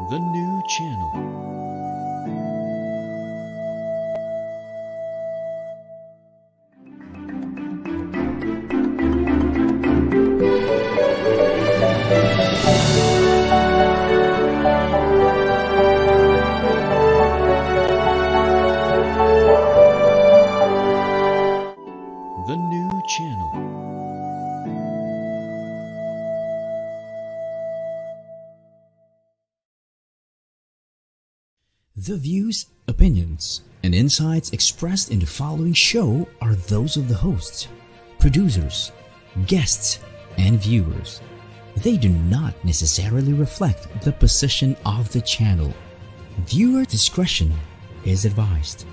The new channel. The new channel. The views, opinions, and insights expressed in the following show are those of the hosts, producers, guests, and viewers. They do not necessarily reflect the position of the channel. Viewer discretion is advised.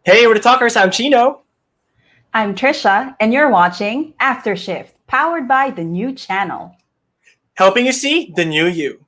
Hey, we're the talkers. I'm Chino. I'm Tricia, and you're watching After Shift, powered by the new channel. Helping you see the new you.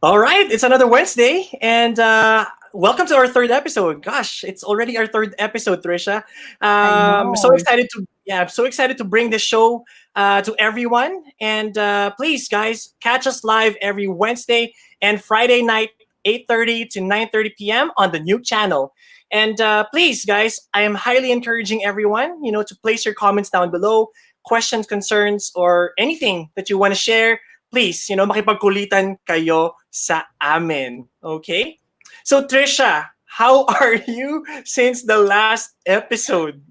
All right, it's another Wednesday, and welcome to our third episode. Gosh, it's already our third episode, Tricia. I'm so excited to bring this show to everyone. And please, guys, catch us live every Wednesday and Friday night, 8:30 to 9:30 p.m. on the new channel. And please, guys, I am highly encouraging everyone, to place your comments down below, questions, concerns, or anything that you want to share. Please, makipagkulitan kayo sa amin. Okay? So, Tricia, how are you since the last episode?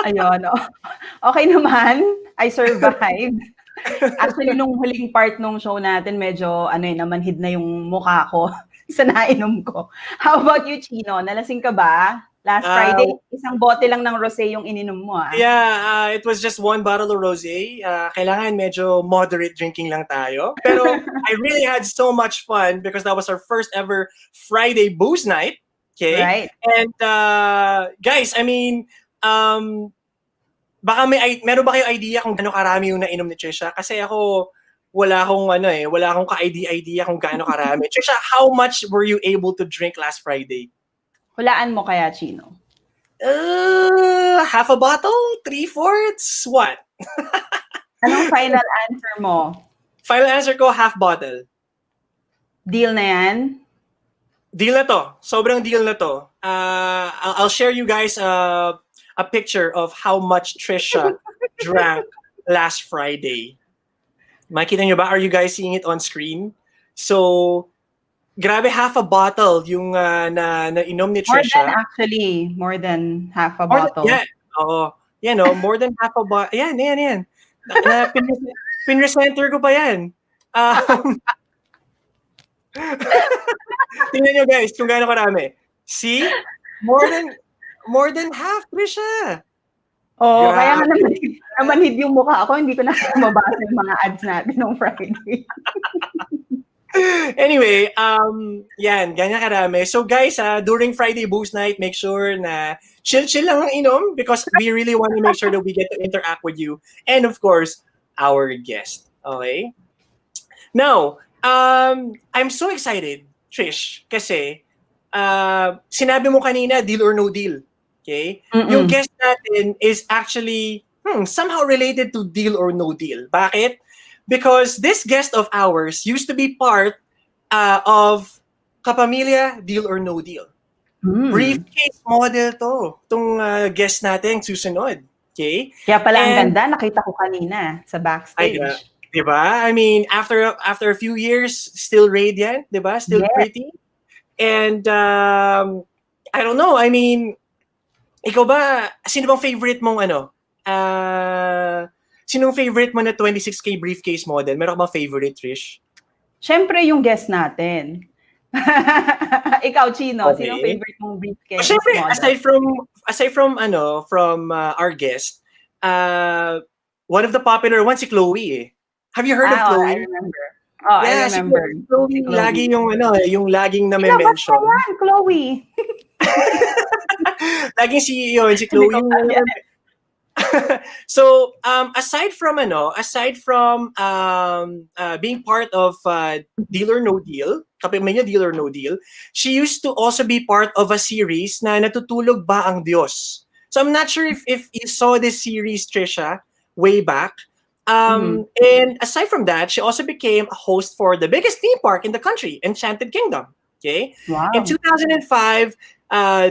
Ayun, okay naman. I survived. Actually, nung huling part nung show natin, medyo namanhid na yung mukha ko sa nainom ko. How about you, Chino? Nalasing ka ba? Last Friday, isang bote lang ng rosé yung ininom mo, ah. Yeah, it was just one bottle of rosé. Kailangan medyo moderate drinking lang tayo. Pero I really had so much fun because that was our first ever Friday booze night. Okay? Right. And guys, I mean, baka meron ba kayo idea kung gaano karami yung nainom ni Tricia? Kasi ako, wala akong ka-idea kung gaano karami. Tricia, how much were you able to drink last Friday? Hulaan mo kaya, Chino? Half a bottle? 3/4? What? Anong final answer mo? Final answer ko, half bottle. Deal na yan? Deal na to. Sobrang deal na to. I'll share you guys a picture of how much Tricia drank last Friday. Makita nyo ba? Are you guys seeing it on screen? So, grabe, half a bottle yung na inom ni Tricia. More than half a bottle. Oo. More than half a bottle. Yan. Pinresenter ko pa yan. Tingnan nyo guys kung gaano karami. See? More than half, Tricia. Oh, kaya nga namanhid yung mukha ako. Hindi ko na mabasa yung mga ads natin nung Friday. Anyway, ganyan karami. So guys, during Friday booze night, make sure na chill lang ang inom because we really want to make sure that we get to interact with you and of course, our guest. Okay? Now, I'm so excited, Trish, kasi sinabi mo kanina, deal or no deal. Okay? Yung guest natin is actually somehow related to deal or no deal. Bakit? Because this guest of ours used to be part of Kapamilya, Deal or No Deal. Briefcase model to. Itong guest natin susunod. Okay? Kaya pala ang ganda, nakita ko kanina sa backstage. Diba? I mean, after a few years, still radiant, diba? Still Yes. pretty. And I don't know. I mean, ikaw ba, sino bang favorite mong sinong favorite mo na 26K briefcase model? Meron ka bang favorite, Trish? Siyempre yung guest natin. Ikaw, Chino, Okay. sinong favorite mong briefcase Siyempre, model? from our guest, one of the popular ones si Chloe eh. Have you heard of I Chloe? remember. Oh, I Si remember. Chloe, Si Chloe. lagi yung laging Ilabas na-mention. ka yan, Chloe. Laging si Chloe Hindi ko yung kaya. So, aside from being part of Deal or No Deal, Kapamilya Deal or No Deal, she used to also be part of a series na Natutulog Ba Ang Diyos. So I'm not sure if you saw this series, Tricia, way back. And aside from that, she also became a host for the biggest theme park in the country, Enchanted Kingdom. Okay. Wow. In 2005,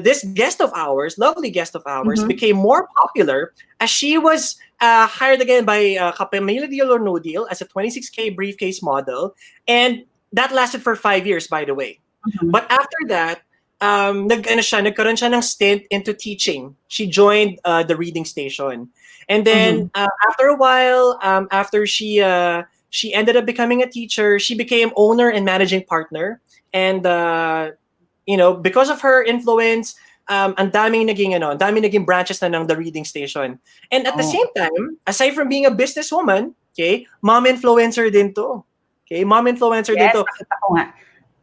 this guest of ours, lovely guest of ours, became more popular as she was hired again by Kapamilya Deal or No Deal as a 26K briefcase model. And that lasted for 5 years, by the way. But after that, nagkaroon siya ng stint into teaching. She joined the reading station. And then after a while, after she ended up becoming a teacher, she became owner and managing partner. And because of her influence, ang daming naging branches na ng the reading station. And at the same time, aside from being a businesswoman, okay, MomInfluencer din to. Okay, MomInfluencer din to. Nakita ko nga.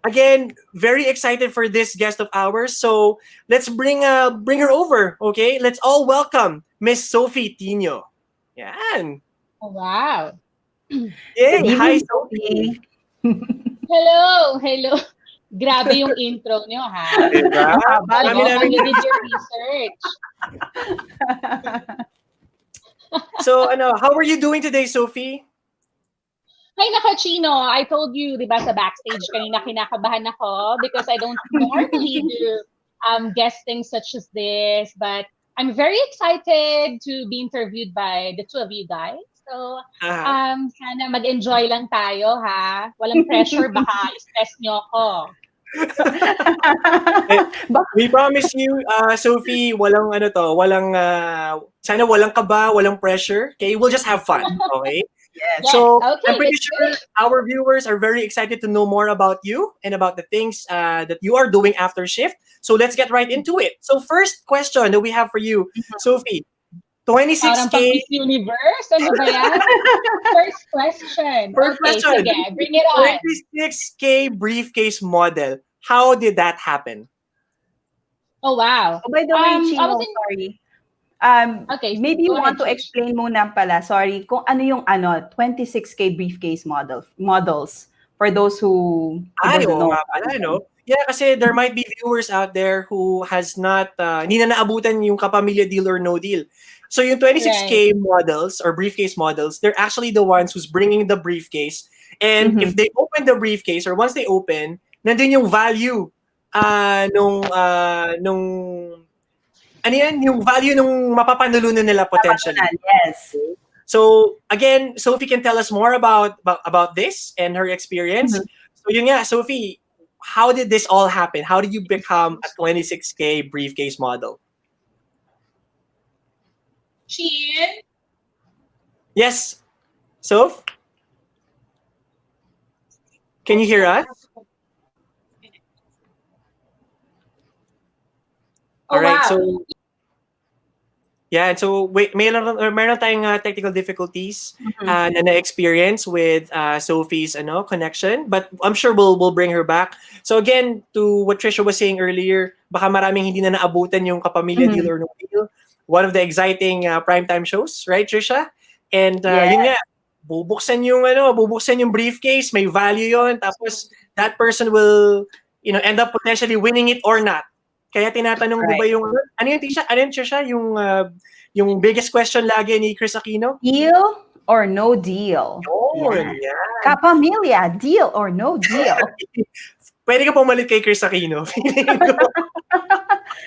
Again, very excited for this guest of ours. So let's bring her over, okay? Let's all welcome Miss Sofie Tinio. Yan. Oh, wow. Yay! Hi, Sofie. Hello. Grabe yung intro nyo, ha? Diba? You did your research. So, how are you doing today, Sofie? Hi, naka, Chino. I told you, di ba, sa backstage kanina kinakabahan ako because I don't normally do guesting such as this, but I'm very excited to be interviewed by the two of you guys. So, sana mag-enjoy lang tayo, ha? Walang pressure, baka stress nyo ako. We promise you, Sofie, sana walang kaba, walang pressure. Okay, we'll just have fun. Okay. Yes. So Okay, I'm pretty sure our viewers are very excited to know more about you and about the things that you are doing after shift. So let's get right into it. So first question that we have for you, Sofie, 26K. Parang pang Miss Universe? Ano ba yan? First question. Question. Sige, bring it on. 26K briefcase model. How did that happen? Oh, wow. Oh, by the way, Chino, sorry. Okay, maybe you go want ahead, to explain muna pala, sorry, kung ano yung 26K briefcase models for those who doesn't know. Yeah, kasi there might be viewers out there who has not, hindi na naabutan yung Kapamilya Deal or No Deal. So yung 26K models or briefcase models, they're actually the ones who's bringing the briefcase. And if they open the briefcase or once they open, nandun yung value yung value nung mapapanulunan nila potentially. Yes. So again, Sofie can tell us more about this and her experience. So yun nga, Sofie, how did this all happen? How did you become a 26K briefcase model? Chin? Yes. Soph? Can you hear us? All right, wow. so yeah, so wait, meron tayong technical difficulties na na-experience with Sophie's connection, but I'm sure we'll bring her back. So again, to what Tricia was saying earlier, baka maraming hindi na naabutan yung Kapamilya Deal or No Deal, one of the exciting primetime shows, right, Tricia? And yun nga, bubuksan yung briefcase, may value yon, tapos that person will end up potentially winning it or not. Kaya tinatanong, di ba yung, ano yung Tricia, yung biggest question lagi ni Chris Aquino? Deal or no deal? Yeah. Kapamilya, deal or no deal? Pwede ka pumalit kay Chris Aquino.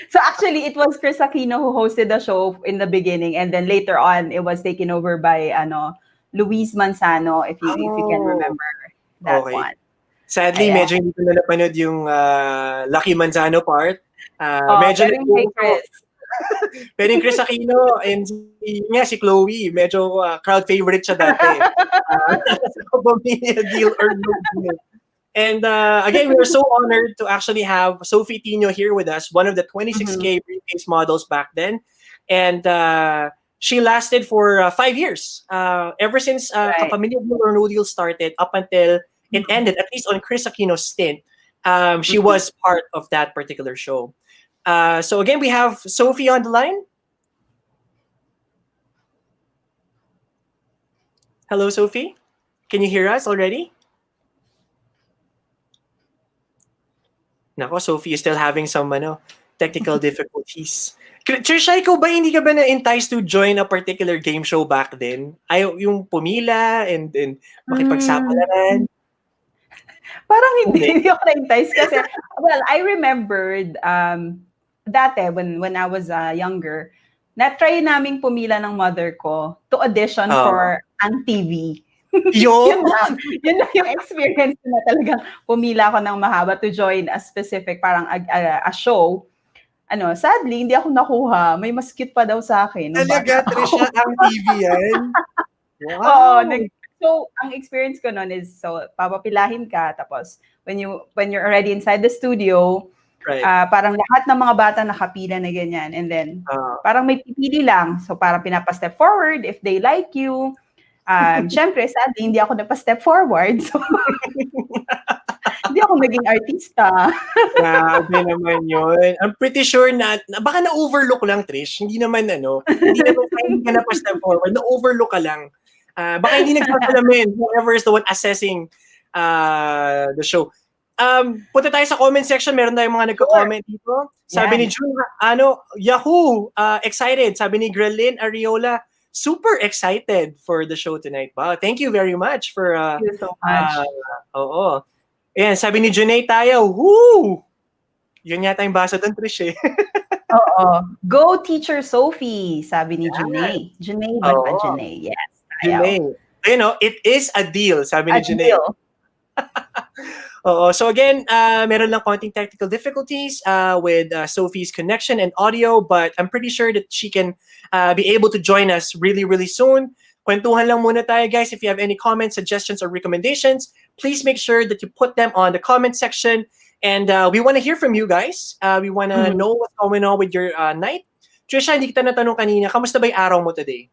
So actually, it was Chris Aquino who hosted the show in the beginning, and then later on, it was taken over by Luis Manzano, if you can Oh, remember that okay. one. Sadly, Ayan. medyo hindi ko na napanood yung Lucky Manzano part. Medyo Pero yung kay Chris. pero yung Chris Aquino and si Chloe, medyo crowd favorite siya dati. Sa Kapamilya deal or no deal. And again, we are so honored to actually have Sofie Tinio here with us, one of the 26K briefcase models back then. And she lasted for 5 years. Ever since Right. Kapamilya deal or no deal started up until it ended, at least on Chris Aquino's stint, she was part of that particular show. So again, we have Sofie on the line. Hello, Sofie. Can you hear us already? Nako, Sofie is still having some technical difficulties. Tricia, ikaw ba hindi ka ba na-entice to join a particular game show back then? Ayaw yung pumila and makipagsapalaran? Parang hindi, Hindi. hindi ako na-entice kasi, well, I remembered, dati, when I was younger, na-try naming pumila ng mother ko to audition for Ang TV. Yun? Yun lang yung experience ko na talagang pumila ako ng mahaba to join a specific, parang a show. Sadly, hindi ako nakuha. May mas cute pa daw sa akin. nung Talaga, bata ako. Tricia, ang TV yan? Oo, Wow! so ang experience ko noon is, so papapilahin ka, tapos when you're already inside the studio, Right. parang lahat ng mga bata nakapila na ganyan, and then parang may pipili lang, so parang pinapa-step forward if they like you. Syempre, sadly, hindi ako napa-step forward, so hindi ako naging artista. Grabe naman yun. I'm pretty sure na baka na-overlook lang, Trish. Hindi naman hindi ka na pa-step forward. Na-overlook ka lang. Baka hindi nagsasalamin whoever is the one assessing the show. Punta tayo sa comment section. Meron tayong mga nagko-comment dito. Sabi ni June, Yahoo! Excited. Sabi ni Grelyn Ariola, super excited for the show tonight. Wow, thank you very much for Thank you so much. oo. Ayan, sabi ni Junay tayo, woo! Yun yata yung basa doon, Trish eh. Oo. Go Teacher Sofie, sabi ni Junay. Junay ba? Junay, yes. Junay. It is a deal, sabi ni Junay. Deal. Oo. So again, meron lang konting technical difficulties with Sophie's connection and audio, but I'm pretty sure that she can be able to join us really, really soon. Kwentuhan lang muna tayo, guys. If you have any comments, suggestions, or recommendations, please make sure that you put them on the comment section. And we want to hear from you guys. We want to know what's going on with your night. Tricia, hindi kita natanong kanina, kamusta ba yung araw mo today?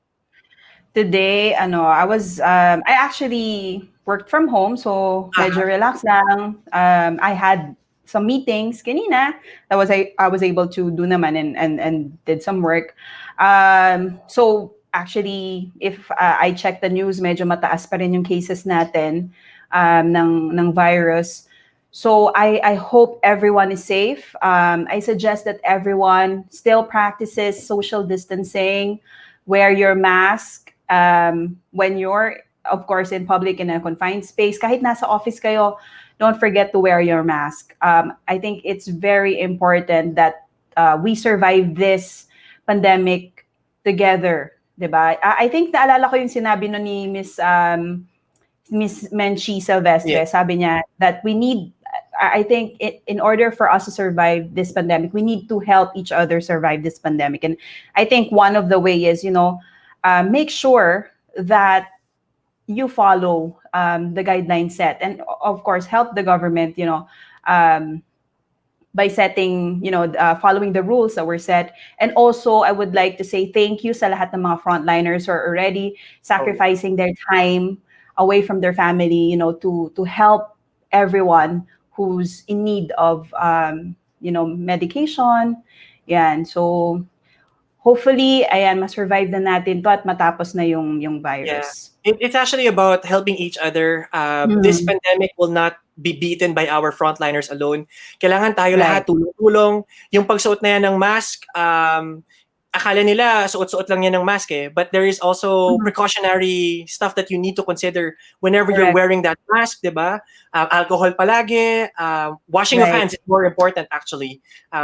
Today, I actually worked from home, so medyo relax lang. I had some meetings kanina that I was able to do naman and did some work. So actually, if I check the news, medyo mataas pa rin yung cases natin ng virus. So I hope everyone is safe. I suggest that everyone still practices social distancing, wear your mask when you're, of course, in public in a confined space. Kahit nasa office kayo, don't forget to wear your mask. I think it's very important that we survive this pandemic together, diba? I think naalala ko yung sinabi no ni Miss Menchie Silvestre. Sabi niya that we need, I think in order for us to survive this pandemic, we need to help each other survive this pandemic. And I think one of the way is, make sure that you follow the guidelines set, and of course help the government, by setting, following the rules that were set. And also, I would like to say thank you sa lahat ng mga frontliners who are already sacrificing their time away from their family, to help everyone who's in need of, medication. Yan. So, hopefully, ayan, ma-survive na natin to at matapos na yung virus. Yeah. It's actually about helping each other. This pandemic will not be beaten by our frontliners alone. Kailangan tayo lahat tulong-tulong. Yung pagsuot na yan ng mask, akala nila suot-suot lang yan ng mask eh. But there is also precautionary stuff that you need to consider whenever you're wearing that mask, diba? Alcohol palagi, washing of hands is more important actually.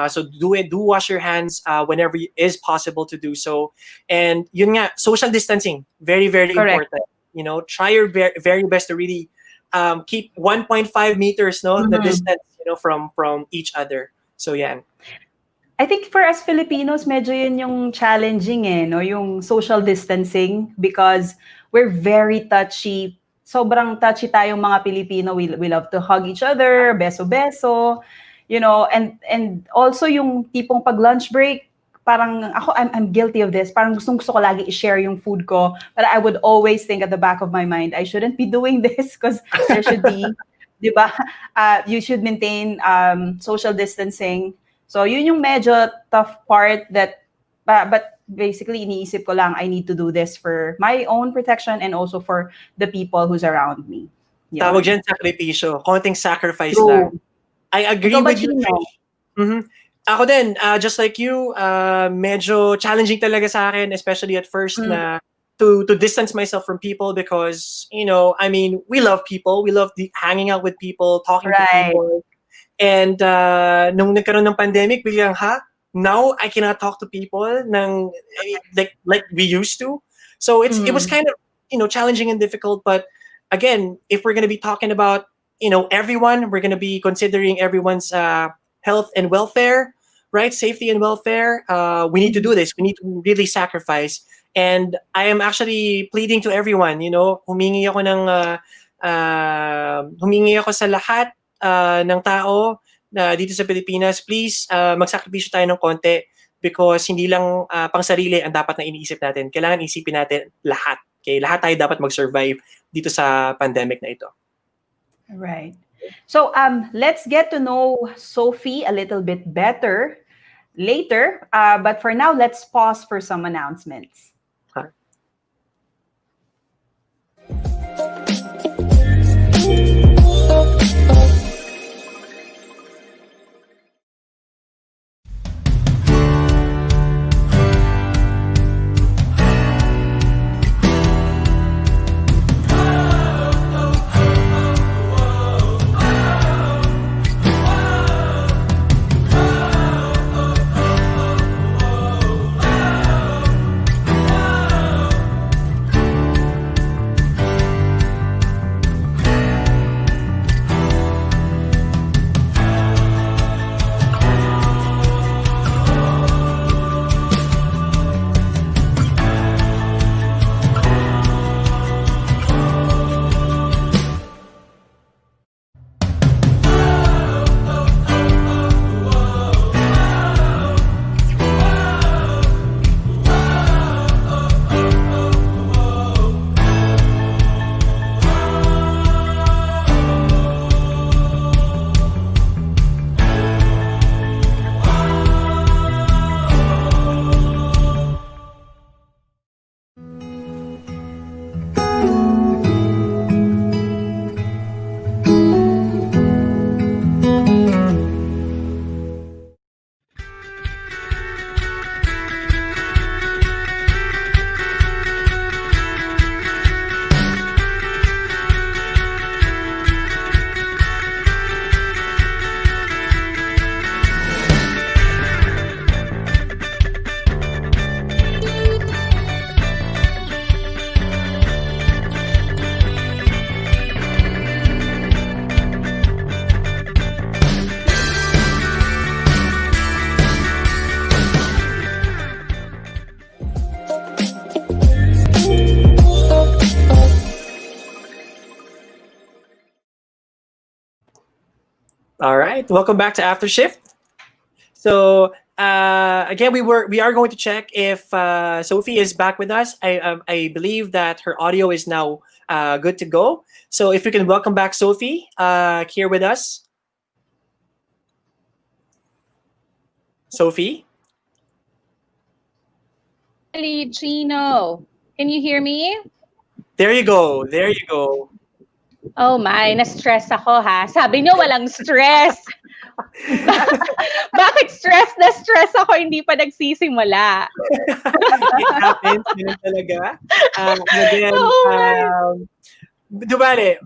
So do wash your hands whenever it is possible to do so. And yun nga, social distancing, very, very important. try your very best to really keep 1.5 meters, no, the distance, from each other. So yeah. I think for us Filipinos, medyo yun yung challenging no? Yung social distancing because we're very touchy. Sobrang touchy tayong mga Pilipino. We love to hug each other, beso-beso, and also yung tipong pag lunch break, parang I'm guilty of this. Parang gusto ko lagi i-share yung food ko. But I would always think at the back of my mind, I shouldn't be doing this because there should be, di ba? You should maintain social distancing. So yun yung medyo tough part but basically iniisip ko lang I need to do this for my own protection and also for the people who's around me. Yun. Tawag dyan sakripisyo. Konting sacrifice True. lang. I agree with you. Mm-hmm. Ako din, just like you, medyo challenging talaga sa akin, especially at first na to distance myself from people because, I mean, we love people. We love hanging out with people, talking to people. And nung nagkaroon ng pandemic, biglang, now I cannot talk to people like we used to. So it was kind of, challenging and difficult. But again, if we're going to be talking about, everyone, we're going to be considering everyone's health and welfare, right? Safety and welfare. We need to do this. We need to really sacrifice. And I am actually pleading to everyone, humingi ako sa lahat ng tao na dito sa Pilipinas, please magsakripisyo tayo ng konti because hindi lang pang sarili ang dapat na iniisip natin. Kailangan isipin natin lahat. Okay? Lahat tayo dapat mag-survive dito sa pandemic na ito. Right. So let's get to know Sofie a little bit better later. But for now, let's pause for some announcements. All right, welcome back to After Shift. So again, we are going to check if Sofie is back with us. I believe that her audio is now good to go. So if we can welcome back Sofie here with us. Sofie? Hey, Chino. Can you hear me? There you go. There you go. Oh my, na-stress ako ha. Sabi niyo walang stress. Bakit stress na stress ako hindi pa nagsisimula? It happens, yun talaga. Again, Dubale,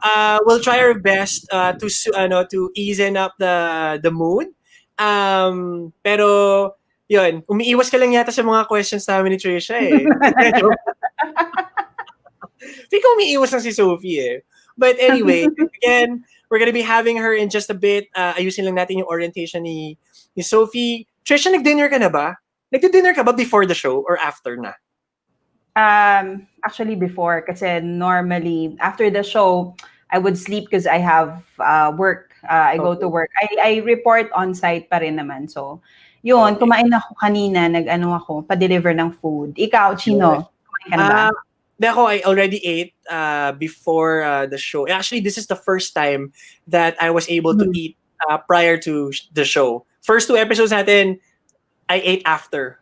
we'll try our best to easen up the mood. Pero yun, umiiwas ka lang yata sa mga questions namin ni Tricia eh. Hindi ko umiiwas na si Sofie eh. But anyway, again, we're gonna be having her in just a bit. Ayusin lang natin yung orientation ni Sofie. Tricia, nag-dinner ka na ba? Nag-dinner ka ba before the show or after na? Actually before, kasi normally after the show, I would sleep because I have work. I go to work. I report on site pa rin naman. So, yun, kumain ako kanina, pa-deliver ng food. Ikaw, Chino, kumain ka na ba? I already ate before the show. Actually, this is the first time that I was able to eat prior to the show. First 2 episodes natin, I ate after.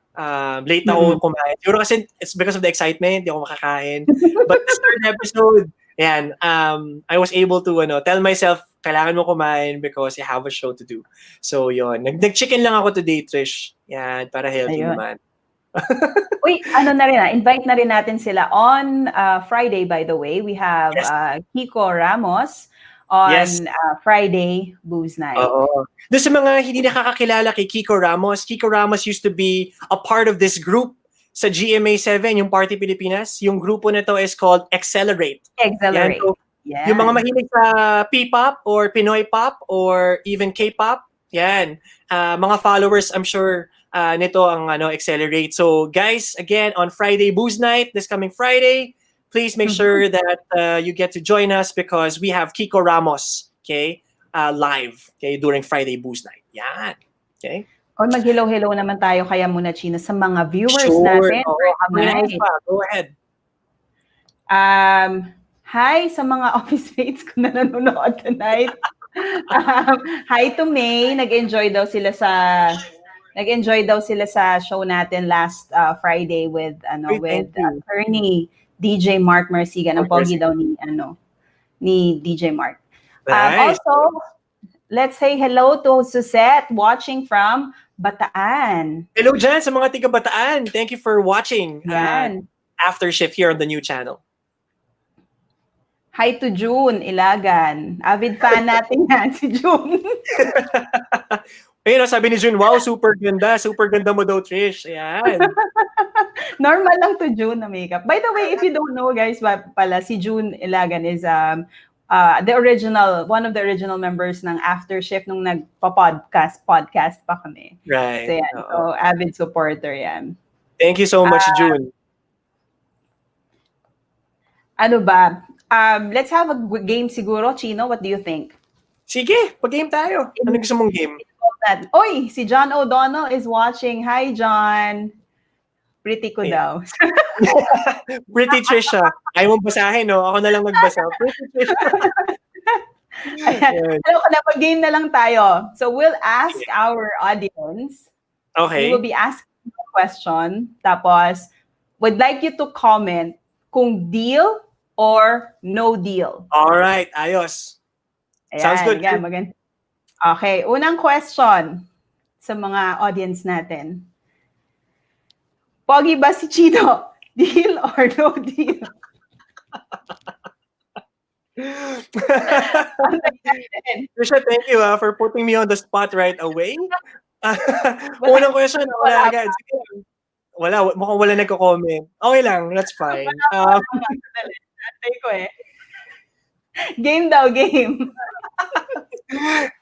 Late na ako kumain. Siguro kasi it's because of the excitement, hindi ako makakain. But this 3rd episode, I was able to tell myself, kailangan mo kumain because you have a show to do. So, yun. Nag-chicken lang ako today, Trish. Yan, para healthy naman. Uy, invite na rin natin sila on Friday, by the way. We have Kiko Ramos on Friday Booze Night. Oo. Doon sa mga hindi nakakakilala kay Kiko Ramos used to be a part of this group sa GMA7, yung Party Pilipinas. Yung grupo na to is called Accelerate. Accelerate. Yan, so, yung mga mahilig sa P-pop or Pinoy pop or even K-pop, yan. Mga followers, I'm sure, nito ang Accelerate. So guys, again, on Friday Booze Night, this coming Friday, please make sure that you get to join us because we have Kiko Ramos, okay, live, okay, during Friday Booze Night. Yan. Okay? O mag-hello-hello naman tayo kaya muna, Chino, sa mga viewers natin. Go ahead. Hi sa mga office mates ko na nanonood tonight. Hi to May. Nag-enjoy daw sila sa show natin last Friday with attorney DJ Mark Marcigan. Ang pogi daw ni DJ Mark. Nice. Also, let's say hello to Suzette watching from Bataan. Hello dyan sa mga tiga Bataan. Thank you for watching After Shift here on the new channel. Hi to June Ilagan. Avid fan natin yan, si June. Ayun, sabi ni June, wow, super ganda. Super ganda mo daw, Trish. Ayan. Normal lang to June na makeup. By the way, if you don't know, guys, pala, si June Ilagan is one of the original members ng After Shift nung nagpa-podcast pa kami. Right. So, yan. So, avid supporter yan. Thank you so much, June. Ano ba? Let's have a game siguro. Chino, what do you think? Sige, pag-game tayo. Ano gusto mong game? Oy, si John O'Donnell is watching. Hi, John. Pretty ko daw. Pretty Tricia. Ayaw mong basahin, no? Ako na lang magbasa. Pretty Tricia. Hello, mag-game na lang tayo. So we'll ask our audience. Okay. We will be asking a question. Tapos, would like you to comment kung deal or no deal. All right, ayos. Ayan, sounds good. Maganda. Okay, unang question sa mga audience natin. Pogi ba si Chino? Deal or no deal? Trisha, thank you for putting me on the spot right away. Unang question, wala agad. Wala, mukhang wala nagko-comment. Okay lang, that's fine. Game daw, game.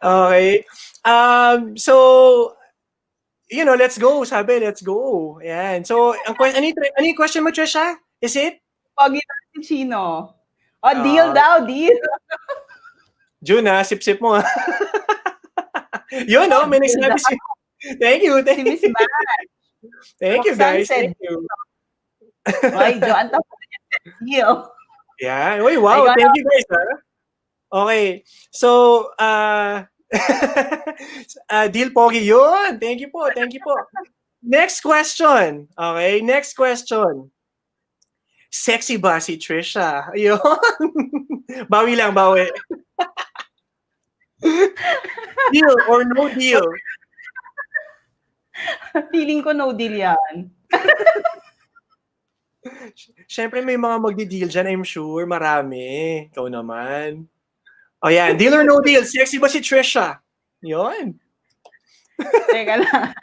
Okay. So, let's go. Sabi, let's go. Ayan. So, ano yung question mo, Trisha? Is it? Pogi na si Chino. Deal daw, deal. June, sip-sip mo. Yun, may nagsabi si... Thank you. Si Miss Matt. Thank you, guys. Thank you. Ay, John, deal. Yeah. Uy, wow. Thank you, guys. Okay. So, deal pogi yun. Thank you po. Next question. Okay, next question. Sexy ba si Trisha? Ayun. Bawi lang, bawi. Deal or no deal? Feeling ko no deal yan. Siyempre may mga magdi-deal dyan, I'm sure. Marami. Ikaw naman. O yan, deal or no deal? Sexy ba si Trisha? Yun. Teka lang.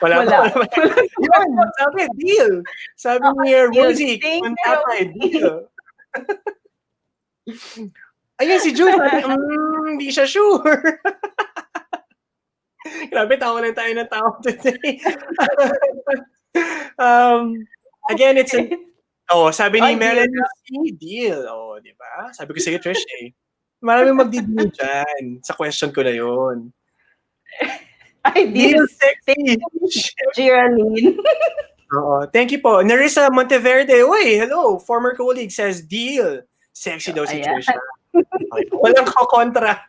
Wala. Yun, sabi, deal. Sabi ni Rosie, deal. Ayun si June, hindi siya sure. Grabe, tawa lang tayo ng tao today. Again, it's an... sabi ni Melanie, deal. Di ba? Sabi ko sa'yo, Trish, maraming magdi-deal dyan. Sa question ko na yun. Ay, Deal sexy. Geraldine. Thank you po. Narissa Monteverde, hello. Former colleague says, deal. Sexy daw si Trisha. Walang kontra.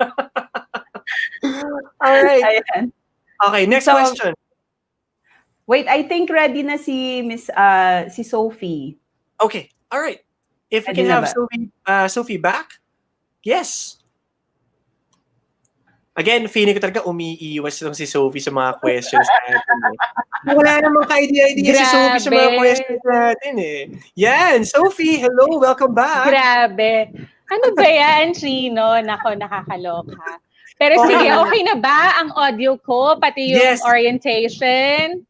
Alright. Ayan. Okay, next question. Wait, I think ready na si si Sophie. Okay, alright. If we can have Sophie back. Yes. Again, feeling ko talaga umiiwas lang si Sophie sa mga questions natin. Wala namang ka-idea si Sophie sa mga questions natin Yan, Sophie, hello, welcome back. Grabe. Ano ba yan, Chino? Nako, nakakaloka. Pero sige, okay na ba ang audio ko? Pati yung orientation?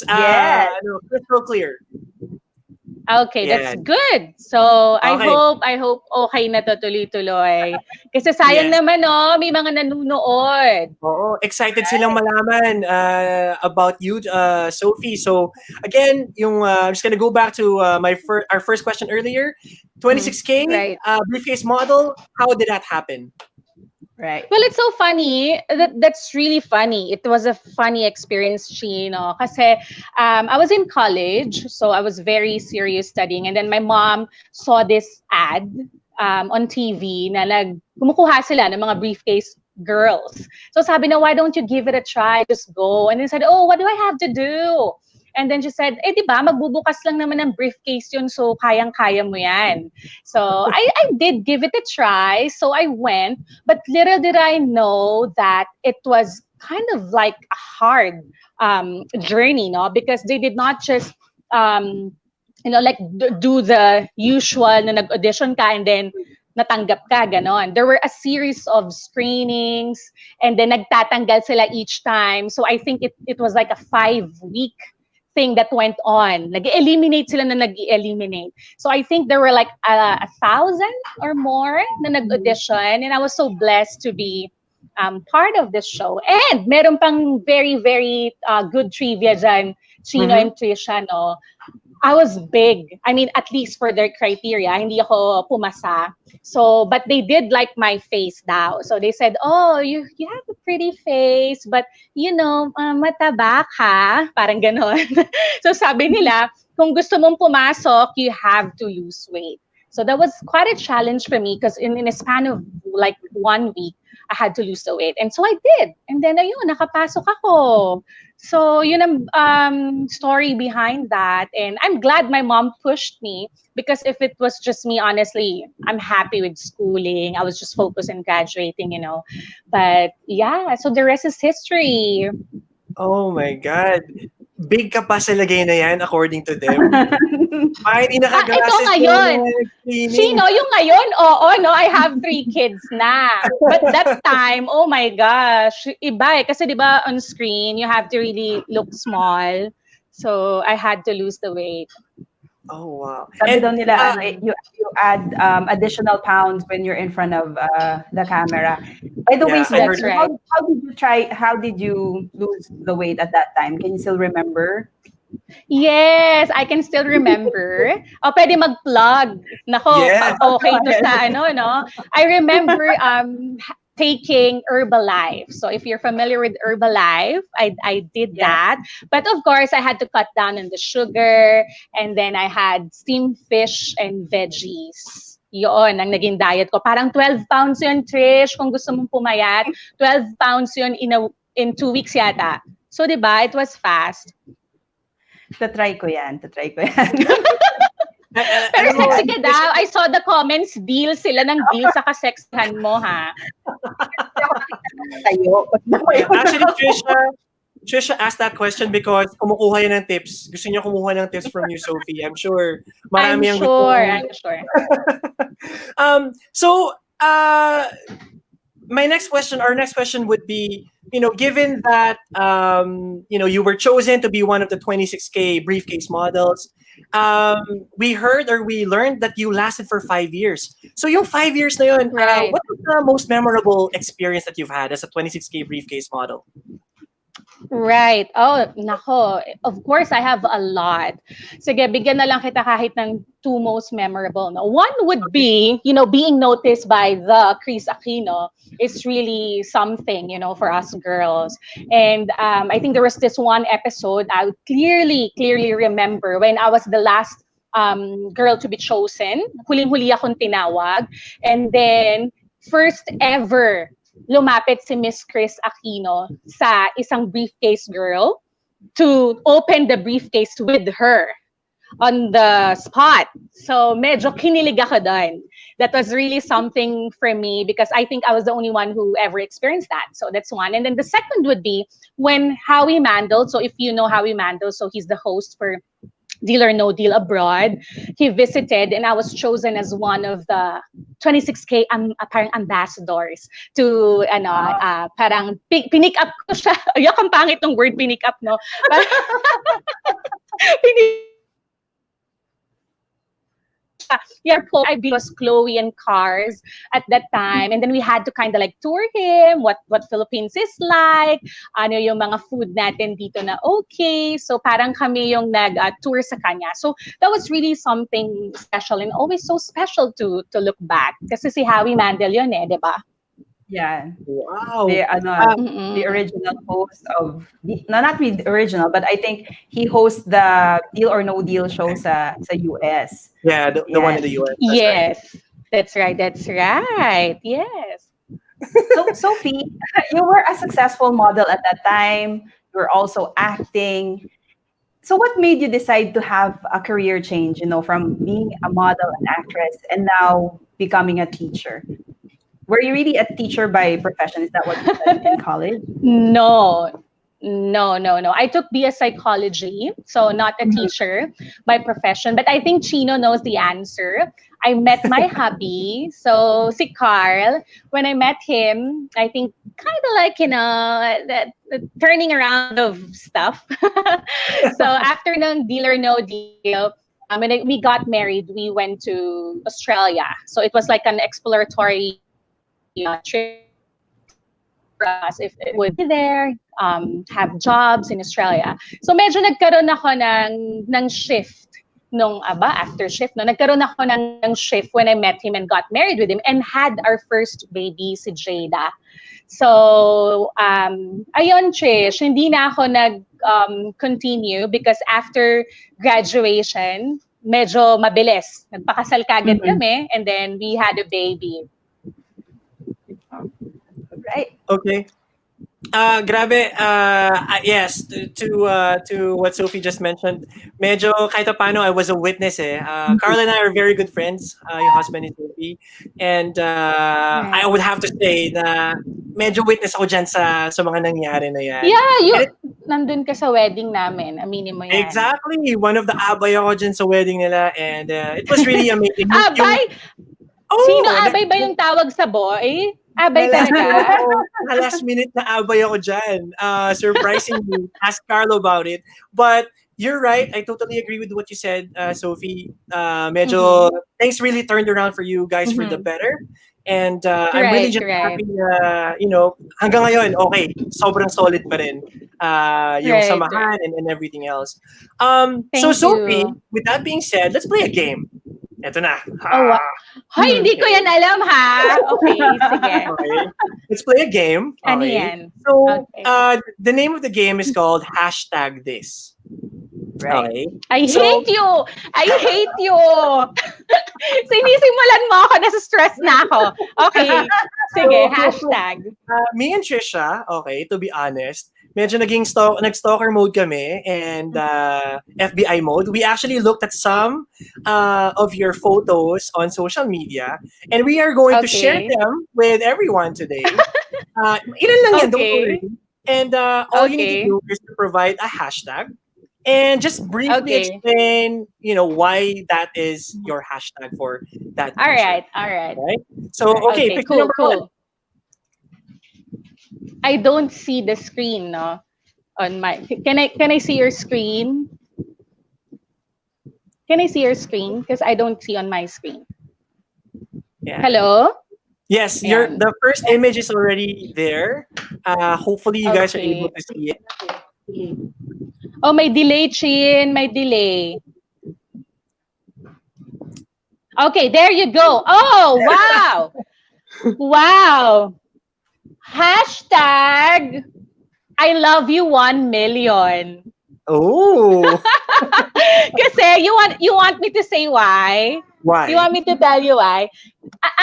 Yes. Crystal clear. Okay, that's good. So, I hope okay na to tuloy-tuloy. Kasi sayang naman, may mga nanunood. Oo, excited silang malaman about you, Sophie. So, again, I'm just gonna go back to our first question earlier. 26K, briefcase model, how did that happen? Right. Well, it's so funny. That's really funny. It was a funny experience, Chino. Kasi I was in college, so I was very serious studying. And then my mom saw this ad on TV na kumukuha sila ng mga briefcase girls. So sabi na, why don't you give it a try? Just go. And then said, what do I have to do? And then she said, di ba, magbubukas lang naman ng briefcase yun, so kayang-kaya mo yan. So I did give it a try. So I went, but little did I know that it was kind of like a hard journey, because they did not just, do the usual na nag-audition ka and then natanggap ka, ganon. There were a series of screenings and then nagtatanggal sila each time. So I think it was like a 5-week thing that went on. Nag-eliminate sila na nag-eliminate. So I think there were like 1,000 or more na nag-audition, and I was so blessed to be part of this show. And meron pang very, very good trivia dyan, Chino and Tricia, I was big. I mean, at least for their criteria, hindi ako pumasa. So, but they did like my face daw. So they said, you have a pretty face, but mataba ka. Parang ganon. So sabi nila, kung gusto mong pumasok, you have to lose weight. So that was quite a challenge for me because in a span of like 1 week, I had to lose the weight. And so I did. And then ayun, nakapasok ako. So yun ang story behind that. And I'm glad my mom pushed me because if it was just me, honestly, I'm happy with schooling. I was just focused on graduating, But yeah, so the rest is history. Oh my God. Big ka pa sa lagay na yan according to them. Hindi ito ngayon. Chino, yung ngayon, I have 3 kids na. But that time, oh my gosh, iba Kasi di ba on screen, you have to really look small. So I had to lose the weight. Oh, wow. Sabi daw nila, you add additional pounds when you're in front of the camera. By the way, that's right. How did you lose the weight at that time? Can you still remember? Yes, I can still remember. Pwede mag-plug. Nako, okay to sa I remember taking Herbalife. So if you're familiar with Herbalife, I did that. But of course, I had to cut down on the sugar. And then I had steamed fish and veggies. Yun, ang naging diet ko. Parang 12 pounds yun, Trish, kung gusto mong pumayat. 12 pounds yun in 2 weeks yata. So, di ba? It was fast. Tatry ko yan. Pero sexy ka daw. I saw the comments, deal sila ng deal sa kaseksihan mo, ha? Actually, Tricia asked that question because kumukuha yan ng tips. Gusto niya kumuha ng tips from you, Sophie. I'm sure. I'm sure. So, our next question would be, given that, you were chosen to be one of the 26K briefcase models, we heard or we learned that you lasted for 5 years. So yung 5 years na yun, Right. what was the most memorable experience that you've had as a 26K briefcase model? Right. Oh, nako. Of course, I have a lot. Sige, bigyan na lang kita kahit ng two most memorable. No? One would be, being noticed by the Chris Aquino is really something, for us girls. And I think there was this one episode I would clearly remember when I was the last girl to be chosen. Huling-huli akong tinawag. And then, first ever lumapit si Miss Chris Aquino sa isang briefcase girl to open the briefcase with her on the spot. So medyo kinilig ako doon. That was really something for me because I think I was the only one who ever experienced that. So that's one. And then the second would be when Howie Mandel, so if you know Howie Mandel, so he's the host for Deal or No Deal Abroad. He visited and I was chosen as one of the 26K parang ambassadors to parang pinick up ko siya. Ayok ang pangit ng word pinick up, no? Yeah, I was Chloe and Cars at that time, and then we had to kind of like tour him what Philippines is like, ano yung mga food natin dito na okay. So parang kami yung nag-tour sa kanya. So that was really something special and always so special to look back. Kasi si Howie Mandel yun di ba? Yeah. Wow. The original host of not really the original, but I think he hosts the Deal or No Deal show sa US. Yeah, the one in the US. That's right. That's right. Yes. So Sophie, you were a successful model at that time. You were also acting. So what made you decide to have a career change, from being a model and actress and now becoming a teacher? Were you really a teacher by profession? Is that what you studied in college? No. I took BS Psychology, so not a teacher by profession. But I think Chino knows the answer. I met my hubby, so si Carl. When I met him, I think kind of like, that turning around of stuff. So after ng Deal or No Deal, when we got married, we went to Australia. So it was like an exploratory trip for us if it would be there, have jobs in Australia. So medyo nagkaroon ako ng shift after shift, nagkaroon ako ng shift when I met him and got married with him and had our first baby, si Jada. So, ayun, Trish, hindi na ako continue because after graduation, medyo mabilis. Nagpakasal kagad kami and then we had a baby. Right. Okay. Grabe. Yes, to what Sophie just mentioned, medyo kahit paano I was a witness Carl and I are very good friends, yung husband ni Sophie. And I would have to say na medyo witness ako dyan sa mga nangyari na yan. Yeah, nandun ka sa wedding namin. Aminin mo yan. Exactly. One of the abay ako dyan sa wedding nila and it was really amazing. Abay? Sino abay ba yung tawag sa boy? Abay talaga. Last minute na abay ako dyan. Surprisingly, ask Carlo about it. But you're right. I totally agree with what you said, Sophie. Medyo things really turned around for you guys for the better. And I'm really just happy hanggang ngayon, okay, sobrang solid pa rin yung samahan and everything else. So Sophie, with that being said, let's play a game. Eto na. Hoy, hindi ko yan alam, ha? Okay, sige. Okay. Let's play a game. Ano yan? So, the name of the game is called #this. Right. Okay. I hate you! Sinisimulan mo ako, nasa-stress na ako. Okay, sige, hashtag. Me and Tricia, okay, to be honest, medyo nag-stalker mode kami and FBI mode. We actually looked at some of your photos on social media and we are going to share them with everyone today. Ilan lang yan, don't worry. And all you need to do is to provide a hashtag and just briefly explain, why that is your hashtag for that. All right. So, okay, pick number one. I don't see the screen, no? On my can I see your screen? Can I see your screen? Because I don't see on my screen. Yeah. Hello? Yes, Ayan. the first image is already there. Hopefully you guys are Okay. able to see it. Oh, may delay, Chin. May delay. Okay, there you go. Oh, wow. Wow. Hashtag I love you 1 million. Oh, Kasi you want me to say why? why? You want me to tell you why?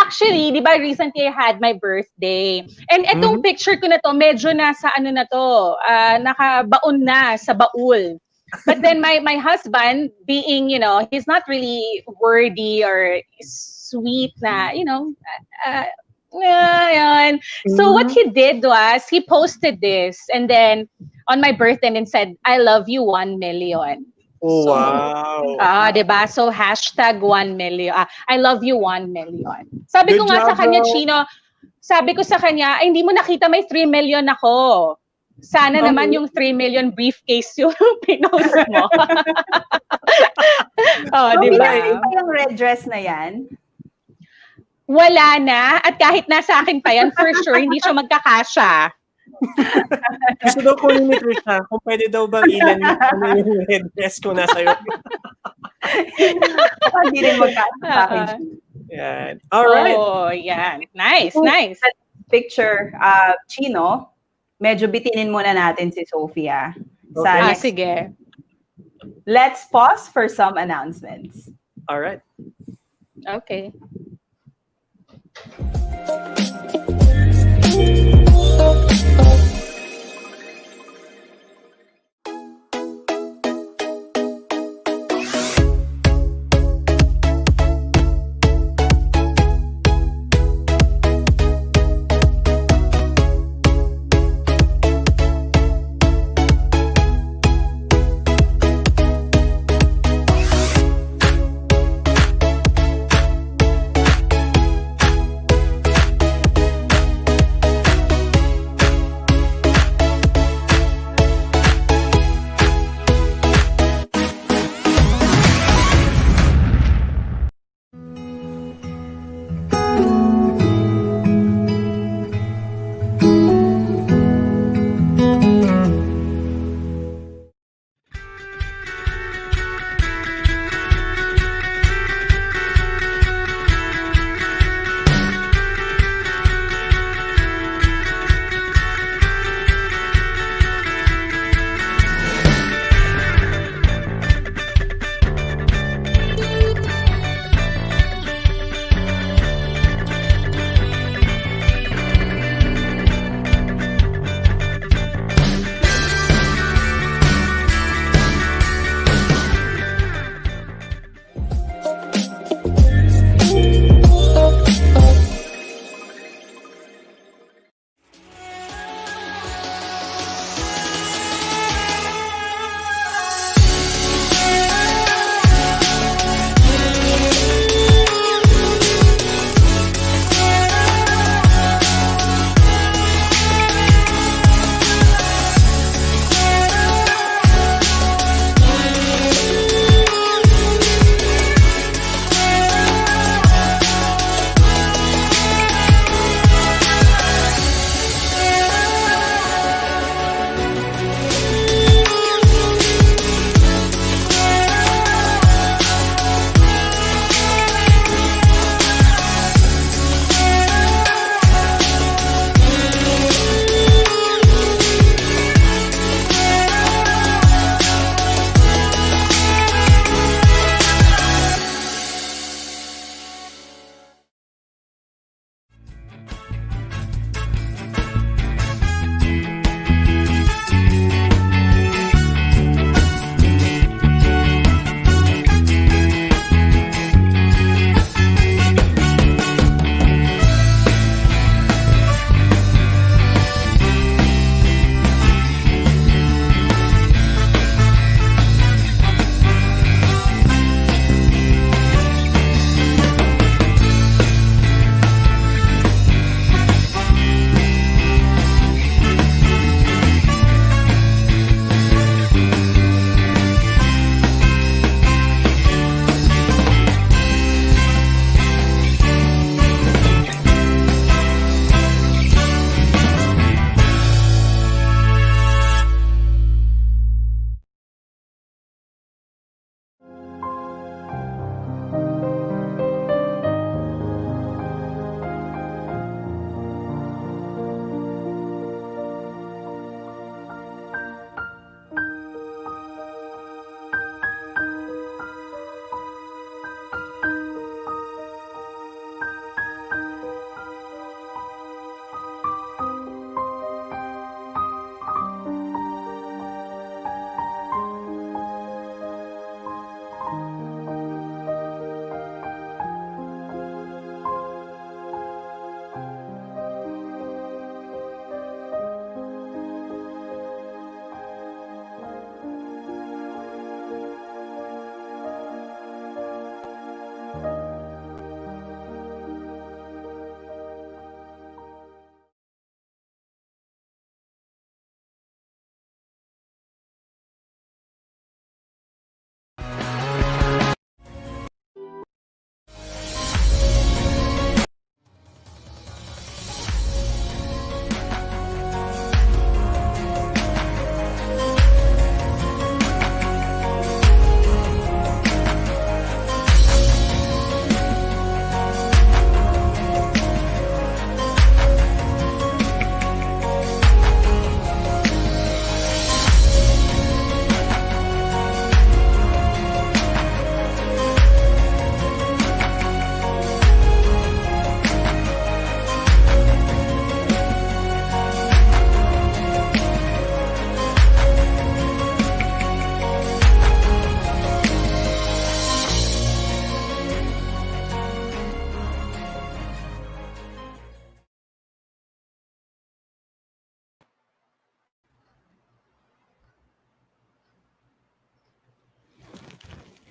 Actually, di ba, recently I had my birthday. And etong picture ko na to, medyo nasa ano na to, nakabaon na sa baul. But then my husband, being, he's not really worthy or sweet na, yun. So what he did was, he posted this and then on my birthday and said, I love you 1 million. Oh, wow. Diba? So, hashtag 1 million. I love you 1 million. Sabi Good ko nga sa job, kanya, bro. Chino, sabi ko sa kanya, ay, hindi mo nakita may 3 million ako. Sana naman yung 3 million briefcase yung pinost mo. So, diba? binili pa yung red dress na yan? Wala na. At kahit nasa akin pa yan, for sure, hindi siya magkakasya. Gusto daw ko ni Tricia, kung pwede daw bang ilan yung red dress ko nasa iyo. Hindi rin magkano sa akin. Yan. Alright. Oh, yan. Nice, nice. Picture, Chino, medyo bitinin muna natin si Sofia. Sa next. Sige. Let's pause for some announcements. Alright. Okay.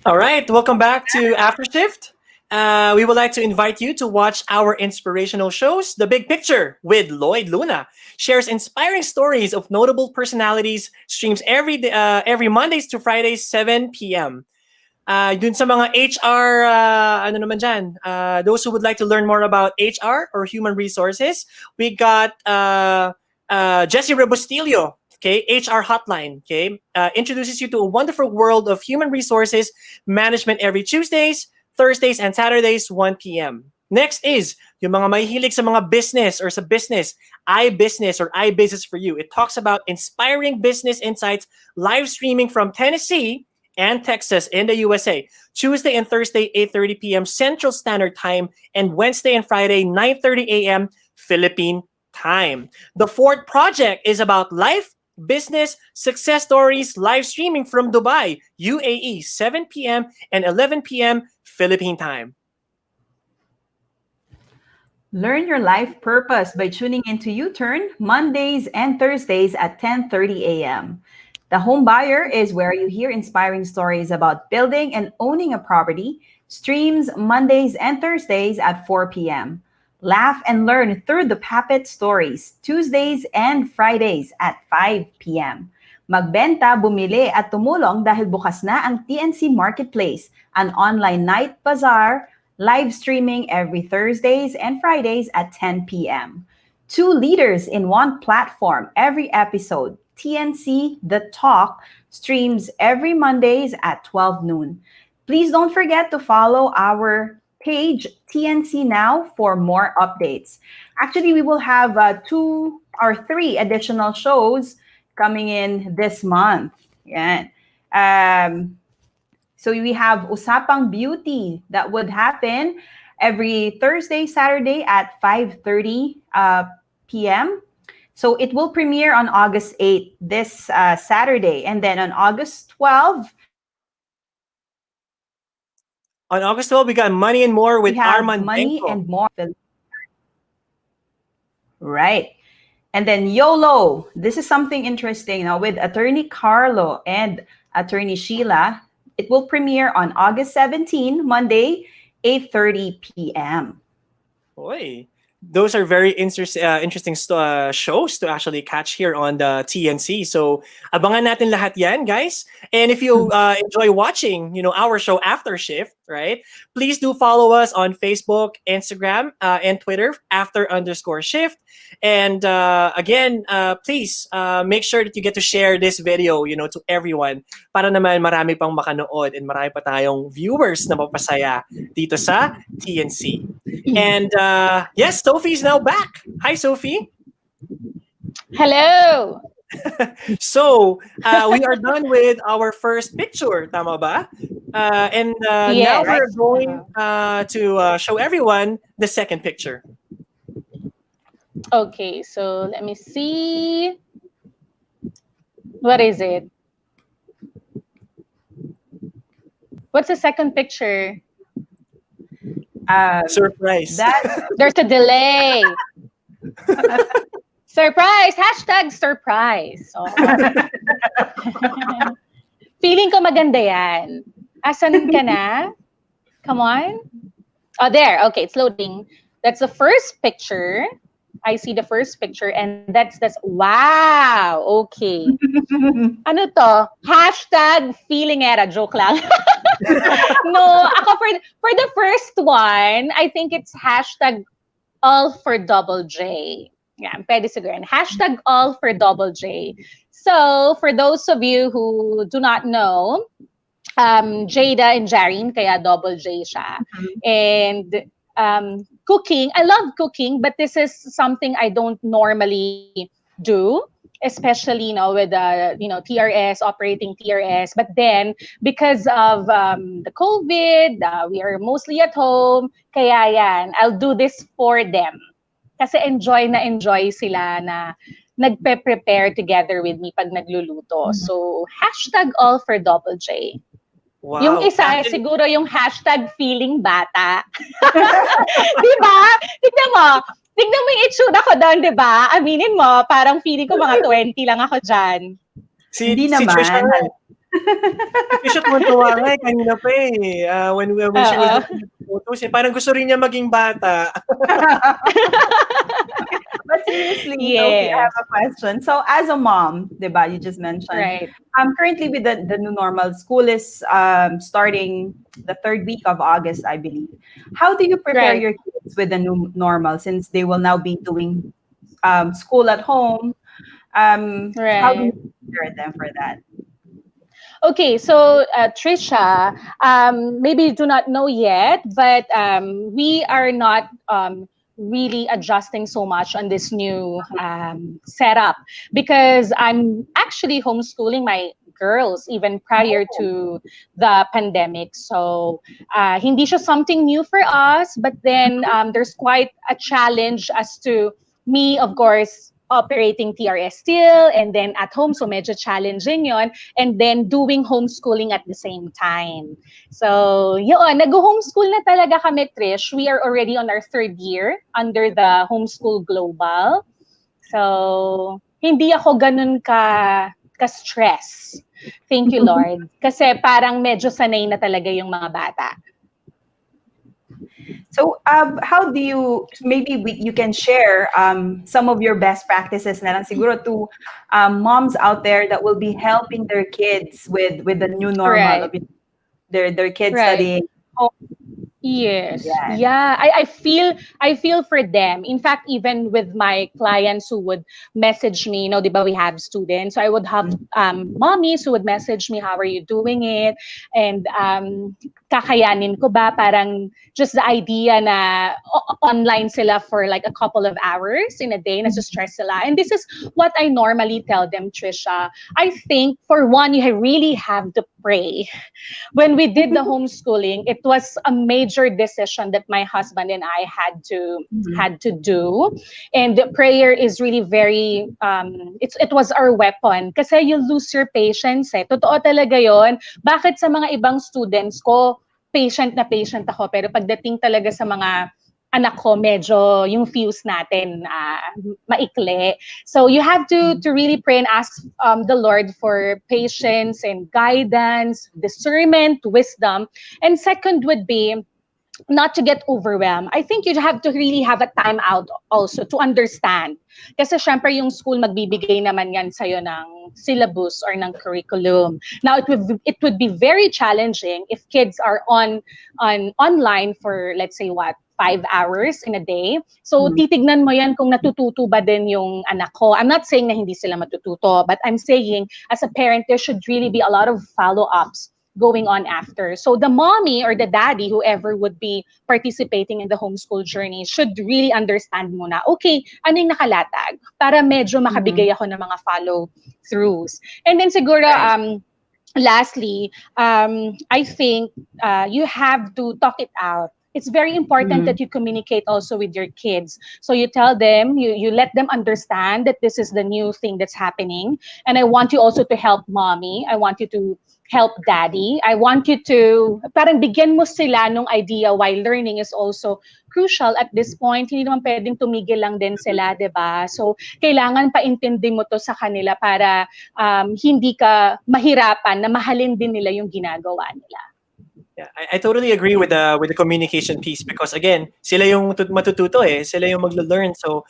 All right, welcome back to After Shift. We would like to invite you to watch our inspirational shows. The Big Picture with Lloyd Luna shares inspiring stories of notable personalities. Streams every Mondays to Fridays, 7 p.m. Dun sa mga HR, ano naman dyan, those who would like to learn more about HR or human resources, we got Jesse Robustillo, okay, HR Hotline, okay, introduces you to a wonderful world of human resources management every Tuesdays, Thursdays, and Saturdays, 1 p.m. Next is yung mga mahihilig sa mga business or sa business, iBusiness or iBusiness for You. It talks about inspiring business insights, live streaming from Tennessee and Texas in the USA. Tuesday and Thursday, 8:30 p.m. Central Standard Time, and Wednesday and Friday, 9:30 a.m. Philippine time. The fourth project is about life, business, success stories, live streaming from Dubai, UAE, 7 p.m. and 11 p.m. Philippine time. Learn your life purpose by tuning into U-Turn Mondays and Thursdays at 10:30 a.m. The Home Buyer is where you hear inspiring stories about building and owning a property. Streams Mondays and Thursdays at 4 p.m. Laugh and learn through the Puppet Stories, Tuesdays and Fridays at 5 p.m. Magbenta, bumili at tumulong dahil bukas na ang TNC Marketplace, an online night bazaar, live streaming every Thursdays and Fridays at 10 p.m. Two leaders in one platform every episode. TNC The Talk streams every Mondays at 12 noon. Please don't forget to follow our page TNC Now for more updates. Actually, we will have 2 or 3 additional shows coming in this month. Yeah. So we have Usapang Beauty that would happen every Thursday, Saturday at 5:30 p.m. So it will premiere on August 8th, this Saturday. And then on August 12th, On August 12th, we got Money and More with we have Armand Money Benko. and More. Right. And then YOLO. This is something interesting now with Attorney Carlo and Attorney Sheila. It will premiere on August 17, Monday, 8:30 p.m. Oy. Those are very interesting shows to actually catch here on the TNC. So, abangan natin lahat yan, guys. And if you enjoy watching, our show After Shift, right? Please do follow us on Facebook, Instagram, and Twitter, after_shift. And again, please make sure that you get to share this video, to everyone para naman marami pang makanood and marami pa tayong viewers na mapasaya dito sa TNC. And yes, Sophie's now back. Hi, Sophie. Hello. So, we are done with our first picture, tama ba? And now Yes. we're going to show everyone the second picture. Okay, so let me see. What is it? What's the second picture? Surprise. There's a delay. Surprise! Hashtag surprise. Oh. Feeling ko maganda yan. Asan ka na? Come on. Oh, there. Okay, it's loading. That's the first picture. I see the first picture and that's wow. Okay. Ano to? Hashtag feeling era. Joke lang. No, ako for the first one, I think it's hashtag all for double J. Yeah, pwede siguro. Hashtag all for double J. So, for those of you who do not know, Jada and Jareen, kaya double J siya. And cooking, I love cooking, but this is something I don't normally do, especially with TRS, operating TRS. But then, because of the COVID, we are mostly at home, kaya yan, I'll do this for them. Kasi enjoy sila na nagpe-prepare together with me pag nagluluto. So, hashtag all for double J. Wow. Yung isa, siguro yung hashtag feeling bata. Diba? Tignan mo yung itsura ko doon, diba? Aminin mo, parang feeling ko mga 20 lang ako dyan. Si Hindi naman. Tricia, Trisha tuwan-tuwa nga kanina pa when she was looking at the photos, parang gusto rin niya maging bata. But seriously, Yes. Sophie, I have a question. So as a mom, diba, you just mentioned, Right. Currently with the new normal, school is starting the third week of August, I believe. How do you prepare Right. your kids with the new normal since they will now be doing school at home? How do Right. you prepare them for that? Okay, so Trisha, maybe you do not know yet, but we are not really adjusting so much on this new setup because I'm actually homeschooling my girls even prior to the pandemic. So hindi siya something new for us, but then there's quite a challenge as to me, of course, operating TRS still and then at home, so medyo challenging yon, and then doing homeschooling at the same time. So yun, nag-homeschool na talaga kami, Trish. We are already on our third year under the Homeschool Global. So hindi ako ganun ka-stress. Thank you, Lord. Kasi parang medyo sanay na talaga yung mga bata. So, how do you, maybe you can share some of your best practices na lang siguro to moms out there that will be helping their kids with the new normal, Right. their kids Right. studying home. Yes. Yes. Yeah. I feel for them. In fact, even with my clients who would message me, di ba we have students. So I would have mommies who would message me, how are you doing it? And kakayanin ko ba? Parang just the idea na online sila for like a couple of hours in a day, nasa-stress sila. And this is what I normally tell them, Trisha. I think for one, you really have to pray. When we did the homeschooling, it was a major decision that my husband and I had to do, and the prayer is really very it was our weapon kasi you lose your patience. Totoo talaga yon. Bakit sa mga ibang students ko patient ako, pero pagdating talaga sa mga anak ko, medyo yung fuse natin maikli. So you have to really pray and ask the Lord for patience and guidance, discernment, wisdom. And second would be not to get overwhelmed. I think you have to really have a time out also to understand. Kasi syempre yung school magbibigay naman yan sa'yo ng syllabus or ng curriculum. Now it would be very challenging if kids are on online for, let's say 5 hours in a day. So titignan mo yan kung natututo ba din yung anak ko. I'm not saying na hindi sila matututo, but I'm saying as a parent there should really be a lot of follow-ups going on after. So the mommy or the daddy, whoever would be participating in the homeschool journey, should really understand muna, okay, ano yung nakalatag? Para medyo makabigay ako ng mga follow-throughs. And then siguro, lastly, I think you have to talk it out. It's very important that you communicate also with your kids. So you tell them, you let them understand that this is the new thing that's happening. And I want you also to help mommy. I want you to help daddy. I want you to, parang bigyan mo sila nung idea why learning is also crucial at this point. Hindi naman pwedeng tumigil lang din sila, diba? So kailangan paintindi mo to sa kanila para hindi ka mahirapan na mahalin din nila yung ginagawa nila. Yeah, I totally agree with the communication piece because again, sila yung matututo sila yung maglo-learn. So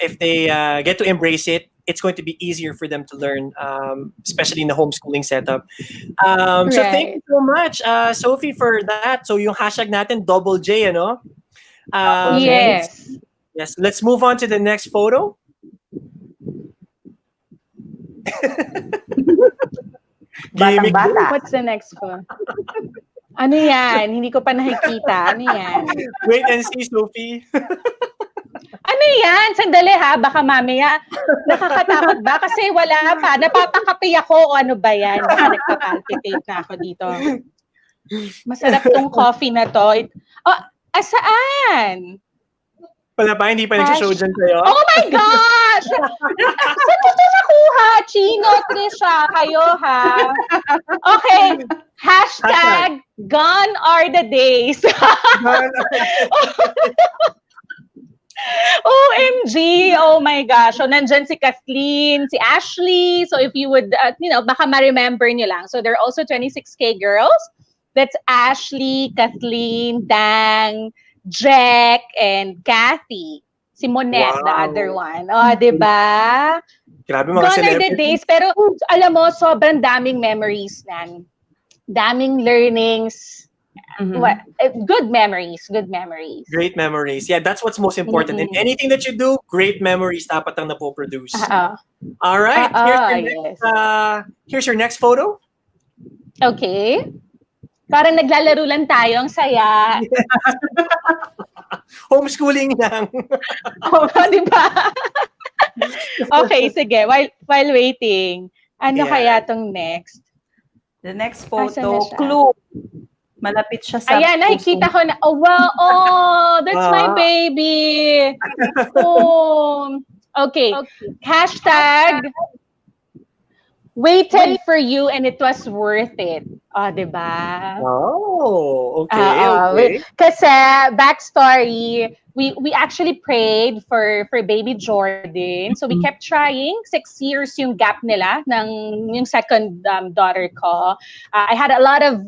if they get to embrace it, it's going to be easier for them to learn, especially in the homeschooling setup. So thank you so much, Sophie, for that. So yung hashtag natin, double J, ano? Yes. Yes, let's move on to the next photo. Batang-bata. What's the next one? Ano yan? Hindi ko pa nakikita. Ano yan? Wait and see, Sophie. Ano yan? Sandali ha, baka mamaya nakakatakot ba? Kasi wala pa. Napapakapi ako o ano ba yan? Nagpapalpitate na ako dito. Masarap tong coffee na to. Saan? Wala pa, hindi pa nagsashow dyan kayo? Oh my gosh! Saan ko ito nakuha? Chino, Tricia, kayo ha? Okay. Hashtag gone are the days. OMG! Oh my gosh. So, nandyan si Kathleen, si Ashley. So, if you would, baka ma-remember nyo lang. So, there are also 26K girls. That's Ashley, Kathleen, Dang, Jack, and Kathy. Si Monette, the Wow. other one. Oh, di ba? Grabe mga Gone are the celebrities. days. Pero, alam mo, sobrang daming memories nan. Daming learnings. Good memories. Great memories. Yeah, that's what's most important. In anything that you do, great memories dapat ang napoproduce. All right. Here's your next photo. Okay. Parang naglalaro lang tayo. Ang saya. Homeschooling lang. Di ba? Okay, sige. While waiting, ano kaya tong next? The next Asan photo, na siya? clue. Malapit siya sa Ayan, nakikita ko na. Oh, wow. Oh, that's my baby. Oh. Okay. Hashtag waited for you and it was worth it. Oh, diba? Oh, okay. Kasi, backstory, we actually prayed for baby Jordan. So we kept trying. 6 years yung gap nila ng yung second daughter ko. I had a lot of,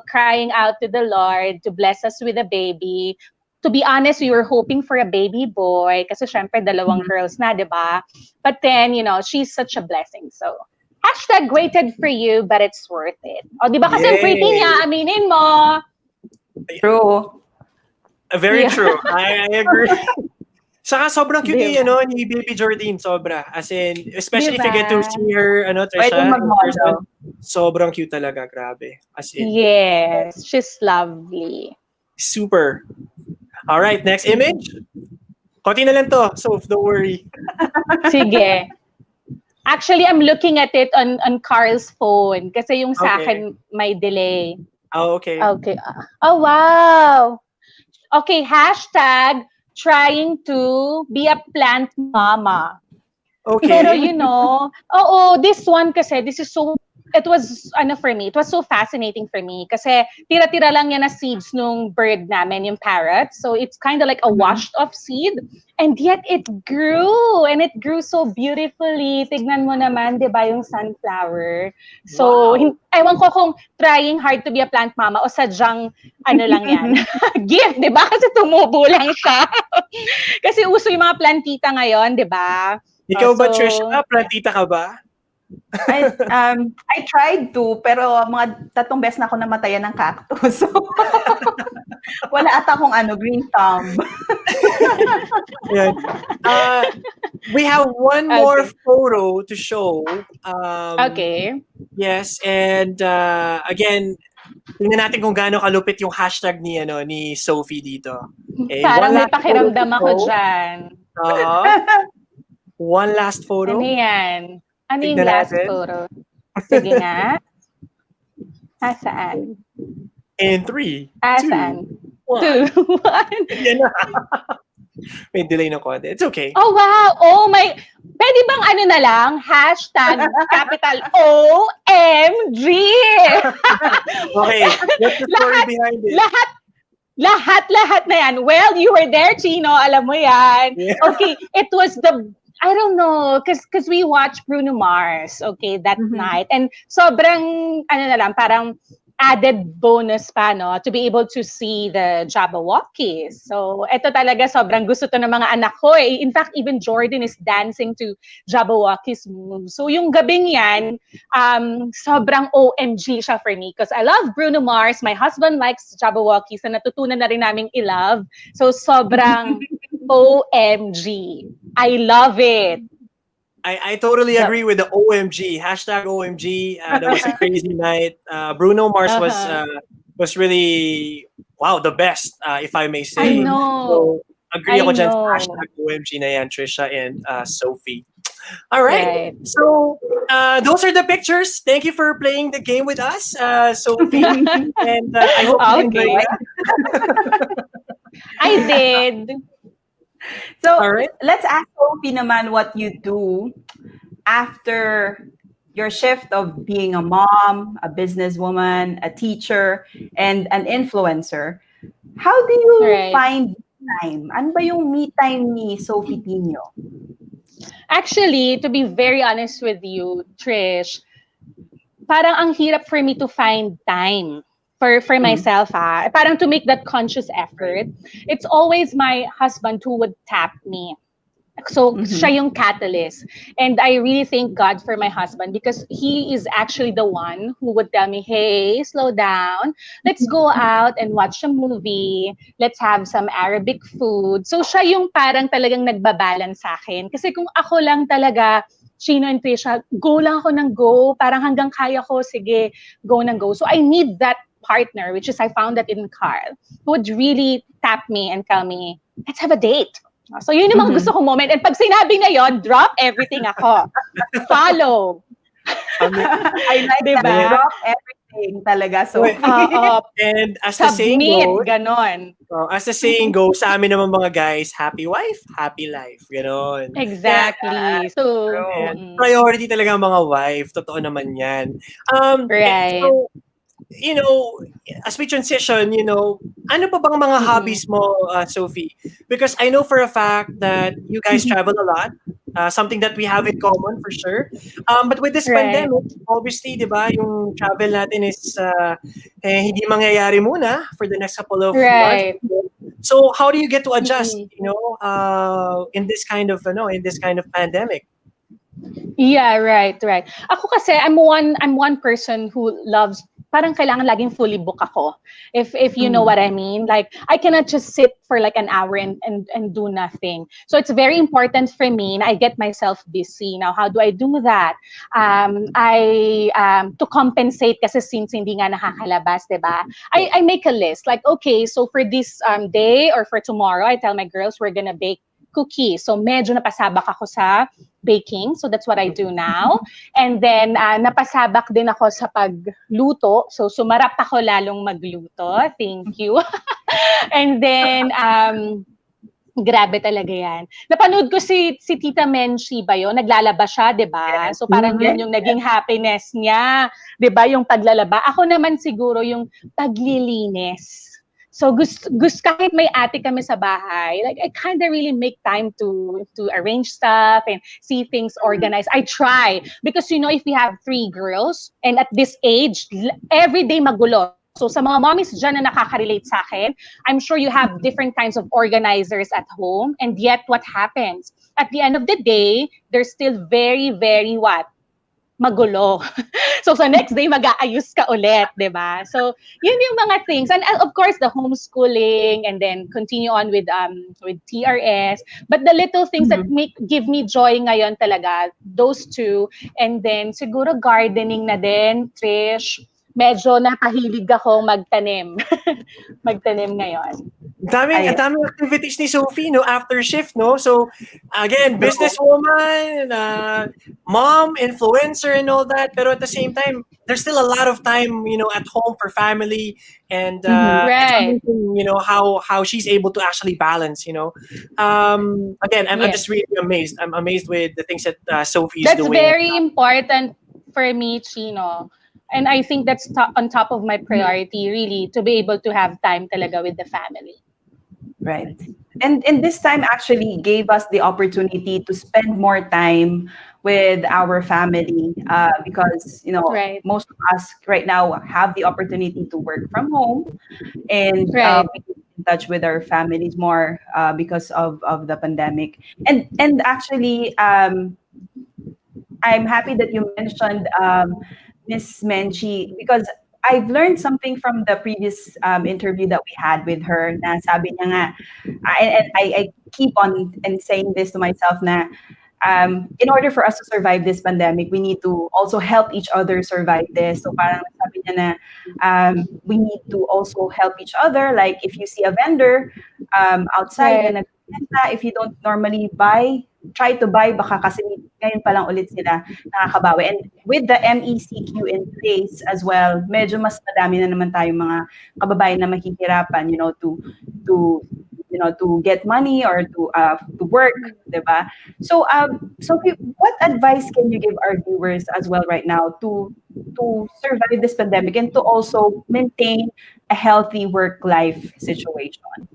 crying out to the Lord to bless us with a baby. To be honest, we were hoping for a baby boy kasi syempre dalawang girls na, diba? But then, she's such a blessing. So, hashtag waited for you, but it's worth it. O, di ba kasi pretty niya, aminin mo. True. Very true. I agree. Saka sobrang cute ni Baby Jordine, sobra. As in, especially if you get to see her, Tricia, sobrang cute talaga, grabe. As in. Yes, she's lovely. Super. All right, next image. Konti na lang to, so don't worry. Sige. Actually, I'm looking at it on Carl's phone kasi yung sa akin may delay. Oh, okay. Okay. Oh, wow. Okay, hashtag trying to be a plant mama. Okay. Pero this one kasi, it was so fascinating for me kasi tira-tira lang yan na seeds nung bird namin, yung parrot. So it's kind of like a washed off seed. And yet it grew. And it grew so beautifully. Tignan mo naman, di ba, yung sunflower. So, ewan ko kung trying hard to be a plant mama o sadyang, lang yan, gift, di ba? Kasi tumubo lang siya. Kasi uso yung mga plantita ngayon, di ba? Ikaw ba, Tricia? Plantita ka ba? I tried to, pero mga 3 beses na ako namatayan ng cactus. So, wala ata akong green thumb. We have one more photo to show. Okay. Yes, and again, tingnan natin kung gaano kalupit yung hashtag ni Sofie dito. Okay, parang may pakiramdam ako dyan. One last photo. Ano yan? Ano yung last photo? Sige nga. Asaan? In 3, Asaan? 2, 2, 1. Yan na. May delay ng konti. It's okay. Oh, wow. Oh, my. Pwede bang na lang? Hashtag capital OMG. Okay. What's the story behind it? Lahat na yan. Well, you were there, Chino. Alam mo yan. Yeah. Okay. It was I don't know, because we watched Bruno Mars, okay, that night. And sobrang, parang added bonus pa, no, to be able to see the Jabberwockies. So, eto talaga sobrang gusto to ng mga anak ko. In fact, even Jordan is dancing to Jabberwockies moves. So, yung gabing yan, sobrang OMG siya for me because I love Bruno Mars. My husband likes Jabberwockies na natutunan na rin naming i-love. So, sobrang OMG. I love it. I totally agree with the OMG. Hashtag OMG. That was a crazy night. Bruno Mars was really, the best, if I may say. I know. So, agree ako dyan sa hashtag OMG na yan, Tricia and Sofie. All right. So, those are the pictures. Thank you for playing the game with us, Sofie. And I hope you enjoyed it. I did. So, let's ask Sofie naman what you do after your shift of being a mom, a businesswoman, a teacher, and an influencer. How do you find time? Ano ba yung me time ni Sofie Tinio? Actually, to be very honest with you, Trish, parang ang hirap for me to find time for myself, parang to make that conscious effort. It's always my husband who would tap me. So siya yung catalyst. And I really thank God for my husband because he is actually the one who would tell me, hey, slow down. Let's go out and watch a movie. Let's have some Arabic food. So siya yung parang talagang nagbabalance sa akin. Kasi kung ako lang talaga, Chino and Tricia, go lang ako ng go. Parang hanggang kaya ko, sige, go ng go. So I need that partner, which is I found that in Carl, who would really tap me and tell me, let's have a date. So yun yung mga gusto kong moment. And pag sinabi na yon, drop everything ako. Follow. I like Diba? that. Drop everything talaga. So, and as the saying submit, goes, ganon. as the saying goes, sa amin naman mga guys, happy wife, happy life. Ganon. Exactly. So, And priority talaga ang mga wife. Totoo naman yan. Right. So, you know, as we transition, you know, ano pa bang mga hobbies mo, Sophie? Because I know for a fact that you guys travel a lot. Something that we have in common for sure. But with this Right. pandemic, obviously, di ba, yung travel natin is hindi mangyayari muna for the next couple of Right. months. So how do you get to adjust, you know, in this kind of pandemic? Yeah, right. Ako kasi I'm one person who loves parang kailangan laging fully book ako. If you know what I mean, like I cannot just sit for like an hour and do nothing. So it's very important for me na I get myself busy. Now, how do I do that? To compensate kasi since hindi nga nakakalabas, 'di ba? I make a list like okay, so for this day or for tomorrow, I tell my girls we're gonna bake cookies. So medyo napasabak ako sa baking. So that's what I do now. And then napasabak din ako sa pagluto. So sumarap ako lalong magluto. Thank you. And then grabe talaga yan. Napanood ko si Tita Menchie ba yun? Naglalaba siya, di ba? So parang yun yung naging happiness niya. Di ba? Yung paglalaba. Ako naman siguro yung paglilinis. So gusto kahit may ate kami sa bahay, like I kind of really make time to arrange stuff and see things organized. I try because you know if we have 3 girls and at this age, every day magulo. So sa mga mommies dyan na nakaka-relate sa akin, I'm sure you have different kinds of organizers at home, and yet what happens? At the end of the day, they're still very, very what? Magulo. So sa next day, mag-aayos ka ulit, di ba? So yun yung mga things. And of course, the homeschooling and then continue on with TRS. But the little things that give me joy ngayon talaga, those 2. And then siguro gardening na din, Trish. Medyo napahilig akong magtanim. Magtanim ngayon. Daming activities ni Sophie, no, after shift, no? So, again, businesswoman, mom, influencer, and all that. Pero at the same time, there's still a lot of time, you know, at home for family. And Right. it's amazing, you know, how she's able to actually balance, you know. Again, I'm just really amazed. I'm amazed with the things that Sophie's That's doing. very important for me, Chino. And I think that's on top of my priority, really, to be able to have time talaga with the family. right. And this time actually gave us the opportunity to spend more time with our family because, you know, Right. most of us right now have the opportunity to work from home and Right. be in touch with our families more because of the pandemic. And actually, I'm happy that you mentioned Miss Menchie because I've learned something from the previous interview that we had with her. Na sabi niya nga, I keep on and saying this to myself na in order for us to survive this pandemic, we need to also help each other survive this. So parang sabi niya na we need to also help each other. Like if you see a vendor outside na nagbebenta, if you don't normally try to buy, baka kasi ngayon pa lang ulit sila nakakabawi. And with the MECQ in place as well, medyo mas madami na naman tayong mga kababayan na mahihirapan, you know, to get money or to work, diba? So, Sophie, what advice can you give our viewers as well right now to survive this pandemic and to also maintain a healthy work-life situation?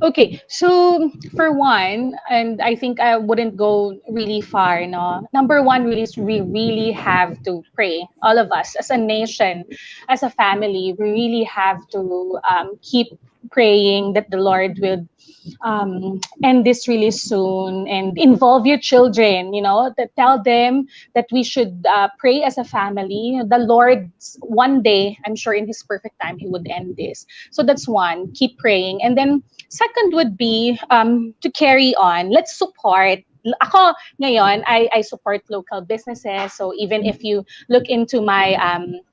Okay, so for one, and I think I wouldn't go really far, no. Number one really is we really have to pray. All of us as a nation, as a family, we really have to keep praying that the Lord will end this really soon and involve your children, to tell them that we should pray as a family. The Lord, one day, I'm sure in His perfect time, He would end this. So that's one, keep praying. And then second would be to carry on. Let's support. Ako, ngayon, I support local businesses. So even if you look into my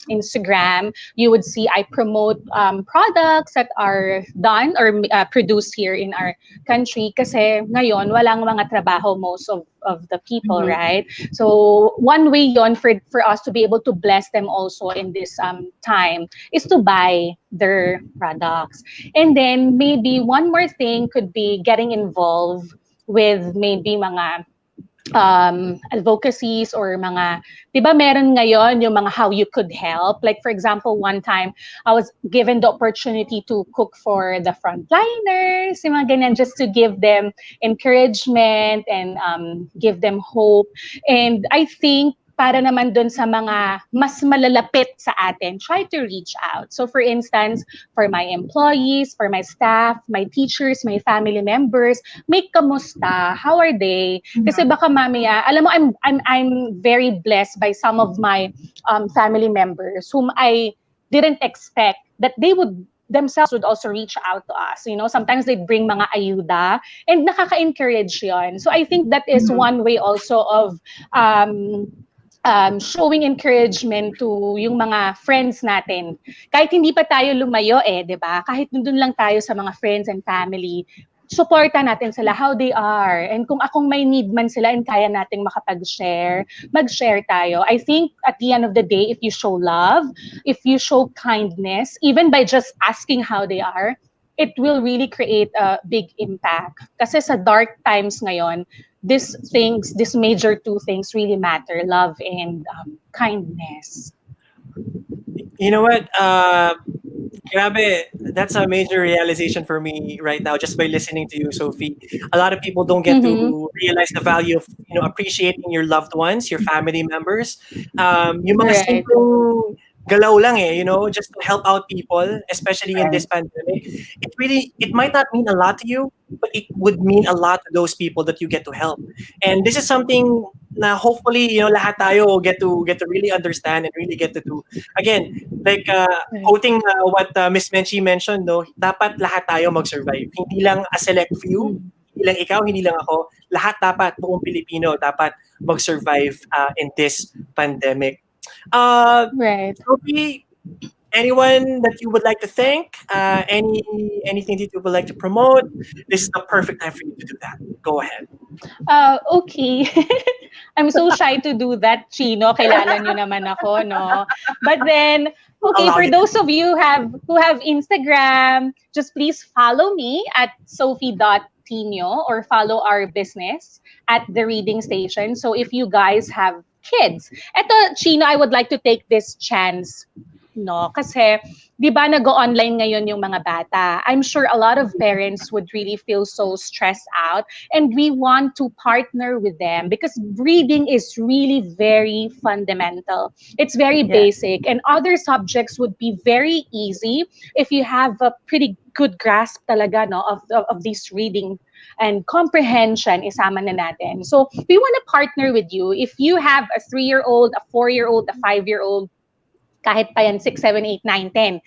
Instagram, you would see I promote products that are done or produced here in our country. Kasi ngayon, walang mga trabaho most of the people, Mhm. right? So one way yon for us to be able to bless them also in this time is to buy their products. And then maybe one more thing could be getting involved with maybe mga advocacies or mga, di ba meron ngayon yung mga how you could help. Like for example, one time I was given the opportunity to cook for the frontliners, yung mga ganyan, just to give them encouragement and give them hope. And I think para naman dun sa mga mas malalapit sa atin, try to reach out. So for instance, for my employees, for my staff, my teachers, my family members, may kamusta? How are they? Kasi baka mamaya, alam mo, I'm very blessed by some of my family members whom I didn't expect that they would themselves would also reach out to us. Sometimes they bring mga ayuda and nakaka-encourage yon. So I think that is one way also of showing encouragement to yung mga friends natin. Kahit hindi pa tayo lumayo di ba? Kahit nandun lang tayo sa mga friends and family, supportan natin sila how they are. And kung akong may need man sila and kaya nating makapag-share, mag-share tayo. I think at the end of the day, if you show love, if you show kindness, even by just asking how they are, it will really create a big impact. Kasi sa dark times ngayon, these major two things really matter, love and kindness. You know what? Grabe, that's a major realization for me right now just by listening to you, Sophie. A lot of people don't get to realize the value of appreciating your loved ones, your family members. Yung mga Right. simpleng galaw lang just to help out people, especially in this pandemic. It might not mean a lot to you, but it would mean a lot to those people that you get to help. And this is something na hopefully lahat tayo get to really understand and really get to do. Again, like quoting what Miss Menchie mentioned, dapat lahat tayo mag-survive. Hindi lang a select few, hindi lang ikaw, hindi lang ako. Lahat dapat, buong Pilipino dapat mag-survive in this pandemic. Right. Sophie, anyone that you would like to thank? Anything that you would like to promote? This is the perfect time for you to do that. Go ahead. Okay. I'm so shy to do that, Chino. Kilala niyo naman ako, no? But then, okay, for those of you who have Instagram, just please follow me at Sofie.Tinio or follow our business at The Reading Station. So if you guys have kids, eto, Chino, I would like to take this chance, no? Kasi, di ba, nag-online ngayon yung mga bata. I'm sure a lot of parents would really feel so stressed out, and we want to partner with them because reading is really very fundamental. It's very basic, and other subjects would be very easy if you have a pretty good grasp talaga, no, of this reading and comprehension isama na natin. So we want to partner with you. If you have a 3-year-old, a 4-year-old, a 5-year-old, kahit pa yan 6, 7, 8, 9, 10,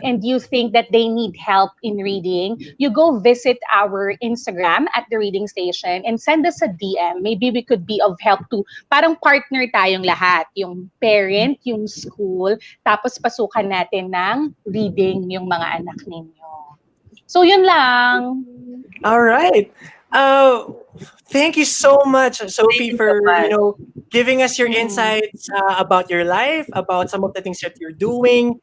and you think that they need help in reading, you go visit our Instagram at The Reading Station and send us a DM. Maybe we could be of help to, parang partner tayong lahat, yung parent, yung school, tapos pasukan natin ng reading yung mga anak ninyo. So yun lang. All right. Thank you so much, Sophie, for giving us your insights about your life, about some of the things that you're doing.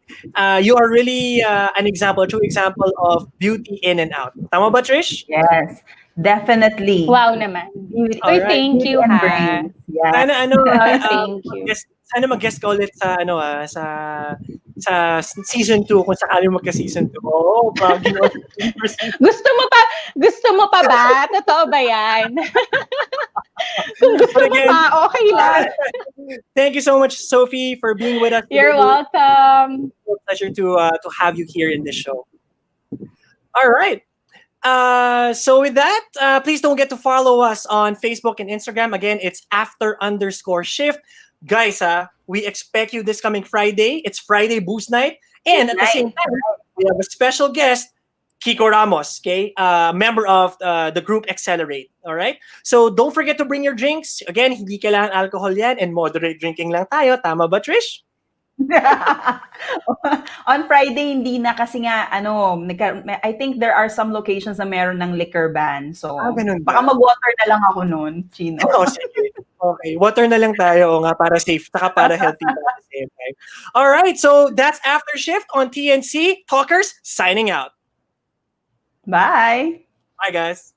You are really an example, a true example of beauty in and out. Tama ba, Trish? Yes. Definitely. Wow naman. Uy, Alright. thank you, And ha. brains. Yeah. Sana Thank you. sana mag-guest ka ulit sa sa season 2 kung sakali magka-season 2. Oo, ginawa Gusto mo pa ba? Totoo ba yan? Kung gusto But mo again, pa, okay lang. thank you so much, Sophie, for being with us. You're welcome. It's a pleasure to have you here in this show. All right. So with that, please don't get to follow us on Facebook and Instagram. Again, it's after_shift. Guys, we expect you this coming Friday. It's Friday Boost Night. And at the same time, we have a special guest, Kiko Ramos, okay? Member of the group Accelerate, all right? So don't forget to bring your drinks. Again, hindi kailangan alcohol yan and moderate drinking lang tayo. Tama ba, Trish? On Friday, hindi na kasi nga, I think there are some locations na meron ng liquor ban. So, Ganun ba? baka mag-water na lang ako noon, Chino. Oh, sige. Okay, water na lang tayo nga para safe, saka para healthy at the same time. All right, so that's After Shift on TNC. Talkers, signing out. Bye! Bye, guys.